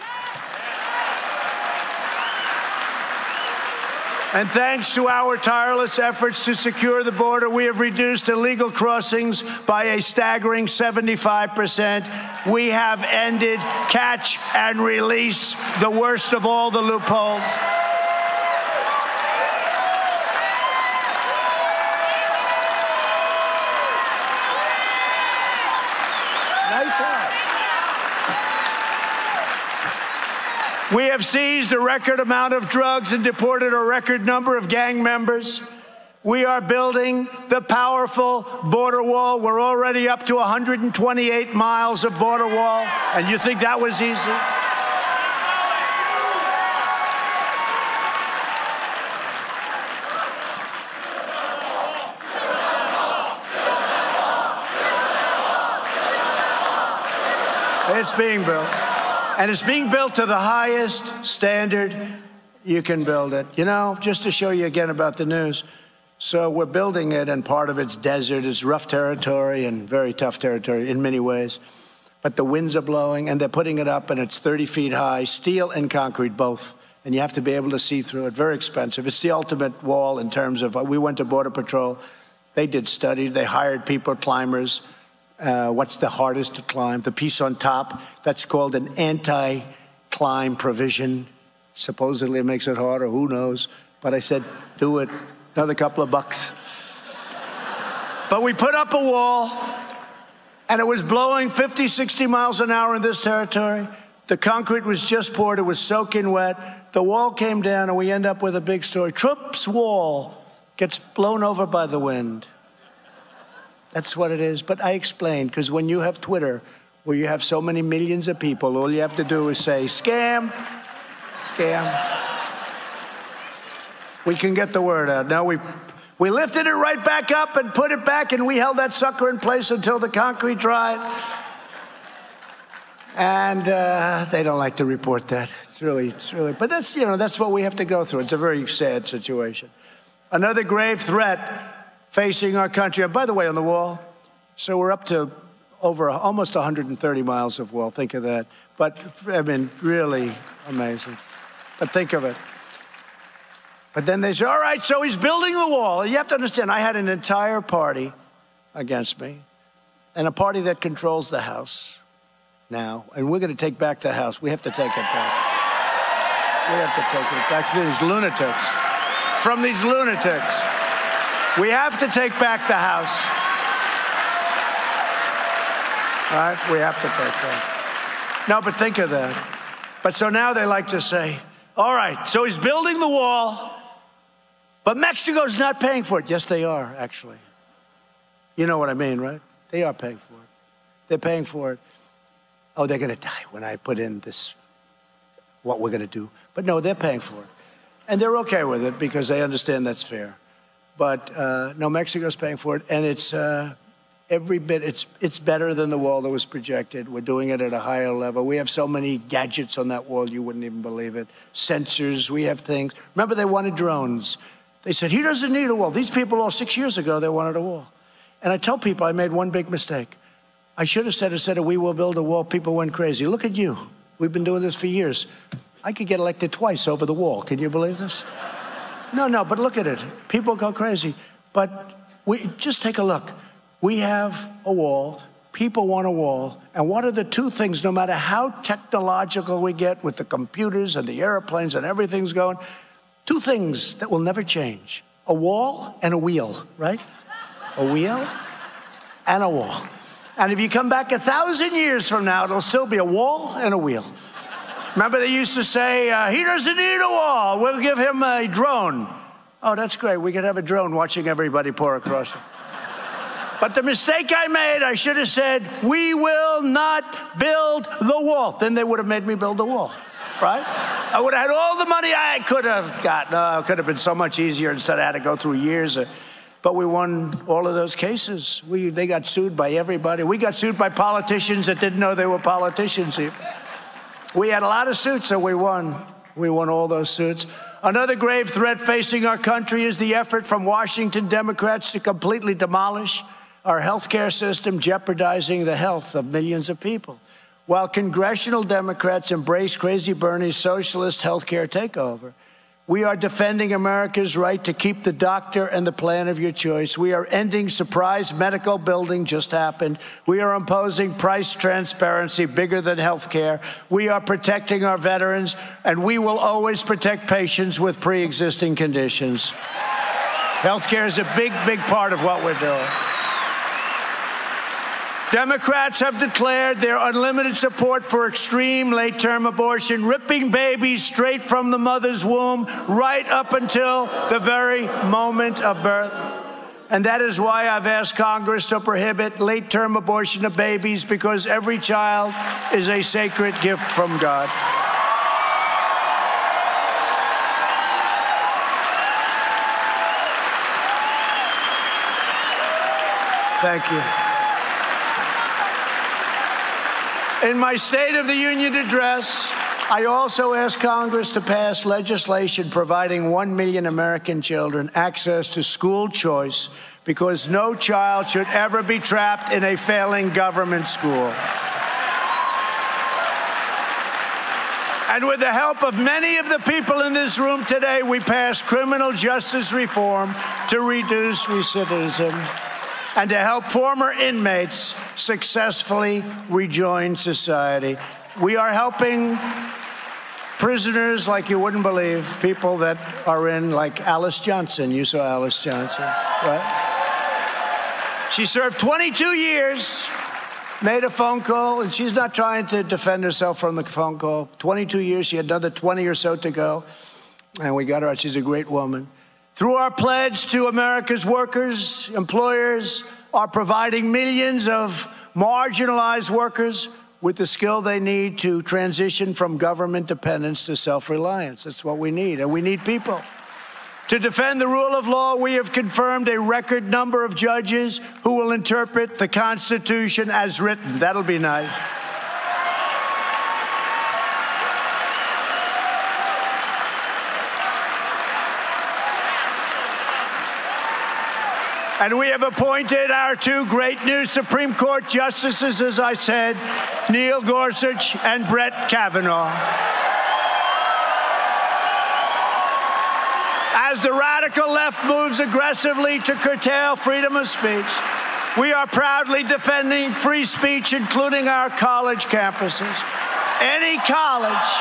And thanks to our tireless efforts to secure the border, we have reduced illegal crossings by a staggering 75%. We have ended catch and release, the worst of all the loopholes. Nice job. We have seized a record amount of drugs and deported a record number of gang members. We are building the powerful border wall. We're already up to 128 miles of border wall. And you think that was easy? It's being built. And it's being built to the highest standard you can build it. You know, just to show you again about the news. So we're building it, and part of it's desert. It's rough territory and very tough territory in many ways. But the winds are blowing, and they're putting it up, and it's 30 feet high, steel and concrete both. And you have to be able to see through it. Very expensive. It's the ultimate wall in terms of, we went to Border Patrol. They did study. They hired people, climbers. What's the hardest to climb? The piece on top, that's called an anti-climb provision. Supposedly it makes it harder, who knows? But I said, do it, another couple of bucks. But we put up a wall, and it was blowing 50, 60 miles an hour in this territory. The concrete was just poured, it was soaking wet. The wall came down, and we end up with a big story. Trump's wall gets blown over by the wind. That's what it is. But I explained, because when you have Twitter, where you have so many millions of people, all you have to do is say, scam, scam. We can get the word out. Now we lifted it right back up and put it back, and we held that sucker in place until the concrete dried. And they don't like to report that. It's really, but that's, that's what we have to go through. It's a very sad situation. Another grave threat facing our country. And by the way, on the wall, so we're up to over almost 130 miles of wall. Think of that. But, I mean, really amazing. But think of it. But then they say, all right, so he's building the wall. You have to understand, I had an entire party against me and a party that controls the House now. And we're going to take back the House. We have to take it back. We have to take it back to these lunatics. From these lunatics. We have to take back the House. All right? We have to take that. No, but think of that. But so now they like to say, all right, so he's building the wall, but Mexico's not paying for it. Yes, they are, actually. You know what I mean, right? They are paying for it. They're paying for it. Oh, they're going to die when I put in this, what we're going to do. But no, they're paying for it. And they're okay with it because they understand that's fair. But no, Mexico's paying for it, and it's every bit, it's better than the wall that was projected. We're doing it at a higher level. We have so many gadgets on that wall, you wouldn't even believe it. Sensors, we have things. Remember, they wanted drones. They said, he doesn't need a wall. These people all 6 years ago, they wanted a wall. And I tell people I made one big mistake. I should have said, instead of we will build a wall, people went crazy. Look at you. We've been doing this for years. I could get elected twice over the wall. Can you believe this? No, but look at it. People go crazy. But just take a look. We have a wall. People want a wall. And what are the two things, no matter how technological we get with the computers and the airplanes and everything's going, two things that will never change. A wall and a wheel, right? A wheel and a wall. And if you come back 1,000 years from now, it'll still be a wall and a wheel. Remember they used to say, he doesn't need a wall. We'll give him a drone. Oh, that's great. We could have a drone watching everybody pour across it. But the mistake I made, I should have said, we will not build the wall. Then they would have made me build the wall, right? I would have had all the money I could have gotten. It could have been so much easier instead I had to go through years. But we won all of those cases. They got sued by everybody. We got sued by politicians that didn't know they were politicians even. We had a lot of suits, so we won. We won all those suits. Another grave threat facing our country is the effort from Washington Democrats to completely demolish our healthcare system, jeopardizing the health of millions of people. While congressional Democrats embrace Crazy Bernie's socialist healthcare takeover, we are defending America's right to keep the doctor and the plan of your choice. We are ending surprise medical billing, just happened. We are imposing price transparency bigger than health care. We are protecting our veterans, and we will always protect patients with pre-existing conditions. Health care is a big, big part of what we're doing. Democrats have declared their unlimited support for extreme late-term abortion, ripping babies straight from the mother's womb right up until the very moment of birth. And that is why I've asked Congress to prohibit late-term abortion of babies, because every child is a sacred gift from God. Thank you. In my State of the Union address, I also asked Congress to pass legislation providing 1 million American children access to school choice, because no child should ever be trapped in a failing government school. And with the help of many of the people in this room today, we passed criminal justice reform to reduce recidivism and to help former inmates successfully rejoin society. We are helping prisoners like you wouldn't believe, people that are in, like Alice Johnson. You saw Alice Johnson, right? She served 22 years, made a phone call, and she's not trying to defend herself from the phone call. 22 years, she had another 20 or so to go, and we got her out. She's a great woman. Through our pledge to America's workers, employers are providing millions of marginalized workers with the skill they need to transition from government dependence to self-reliance. That's what we need, and we need people. To defend the rule of law, we have confirmed a record number of judges who will interpret the Constitution as written. That'll be nice. And we have appointed our two great new Supreme Court justices, as I said, Neil Gorsuch and Brett Kavanaugh. As the radical left moves aggressively to curtail freedom of speech, we are proudly defending free speech, including our college campuses. Any college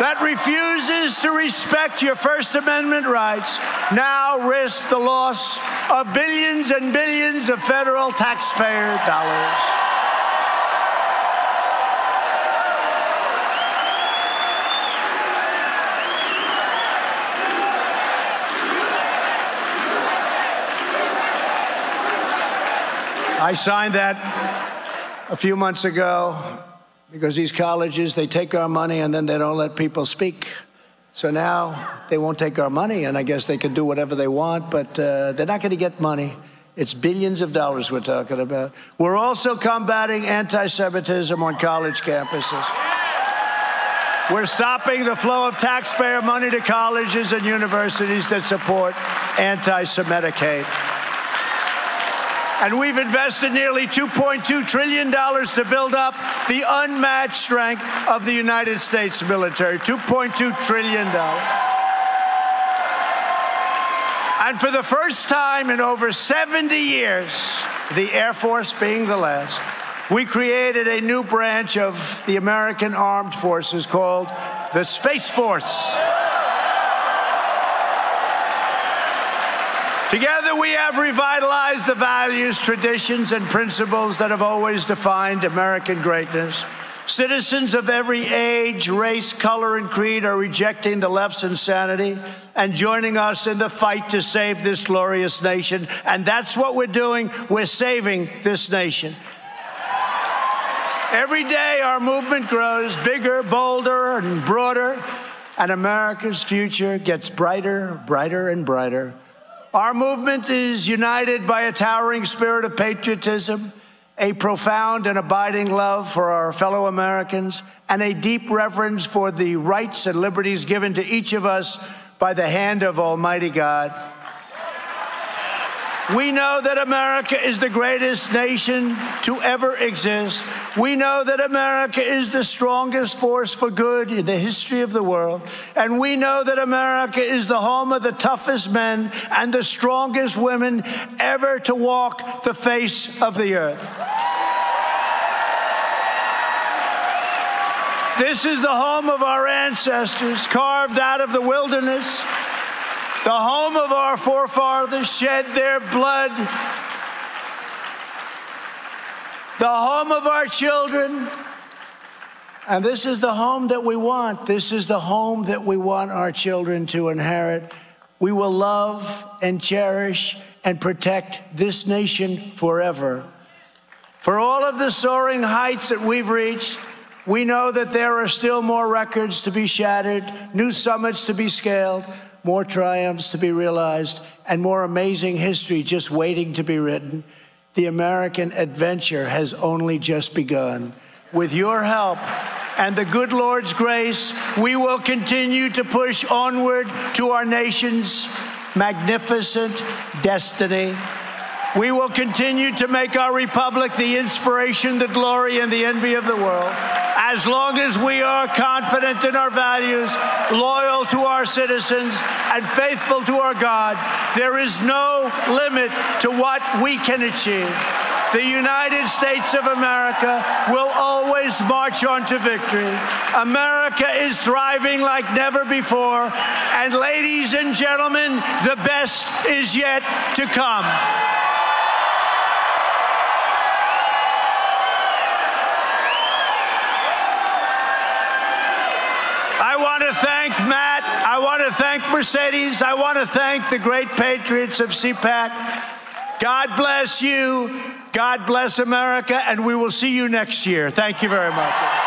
that refuses to respect your First Amendment rights now risks the loss of billions and billions of federal taxpayer dollars. I signed that a few months ago because these colleges, they take our money and then they don't let people speak. So now they won't take our money, and I guess they can do whatever they want, but they're not going to get money. It's billions of dollars we're talking about. We're also combating anti-Semitism on college campuses. We're stopping the flow of taxpayer money to colleges and universities that support anti-Semitic hate. And we've invested nearly $2.2 trillion to build up the unmatched strength of the United States military. $2.2 trillion. And for the first time in over 70 years, the Air Force being the last, we created a new branch of the American Armed Forces called the Space Force. Together, we have revitalized the values, traditions, and principles that have always defined American greatness. Citizens of every age, race, color, and creed are rejecting the left's insanity and joining us in the fight to save this glorious nation. And that's what we're doing. We're saving this nation. Every day, our movement grows bigger, bolder, and broader, and America's future gets brighter, brighter, and brighter. Our movement is united by a towering spirit of patriotism, a profound and abiding love for our fellow Americans, and a deep reverence for the rights and liberties given to each of us by the hand of Almighty God. We know that America is the greatest nation to ever exist. We know that America is the strongest force for good in the history of the world. And we know that America is the home of the toughest men and the strongest women ever to walk the face of the earth. This is the home of our ancestors, carved out of the wilderness, the home of our forefathers, shed their blood, the home of our children, and this is the home that we want. This is the home that we want our children to inherit. We will love and cherish and protect this nation forever. For all of the soaring heights that we've reached, we know that there are still more records to be shattered, new summits to be scaled, more triumphs to be realized, and more amazing history just waiting to be written. The American adventure has only just begun. With your help and the good Lord's grace, we will continue to push onward to our nation's magnificent destiny. We will continue to make our republic the inspiration, the glory, and the envy of the world. As long as we are confident in our values, loyal to our citizens, and faithful to our God, there is no limit to what we can achieve. The United States of America will always march on to victory. America is thriving like never before. And ladies and gentlemen, the best is yet to come. I want to thank Matt. I want to thank Mercedes. I want to thank the great patriots of CPAC. God bless you. God bless America. And we will see you next year. Thank you very much.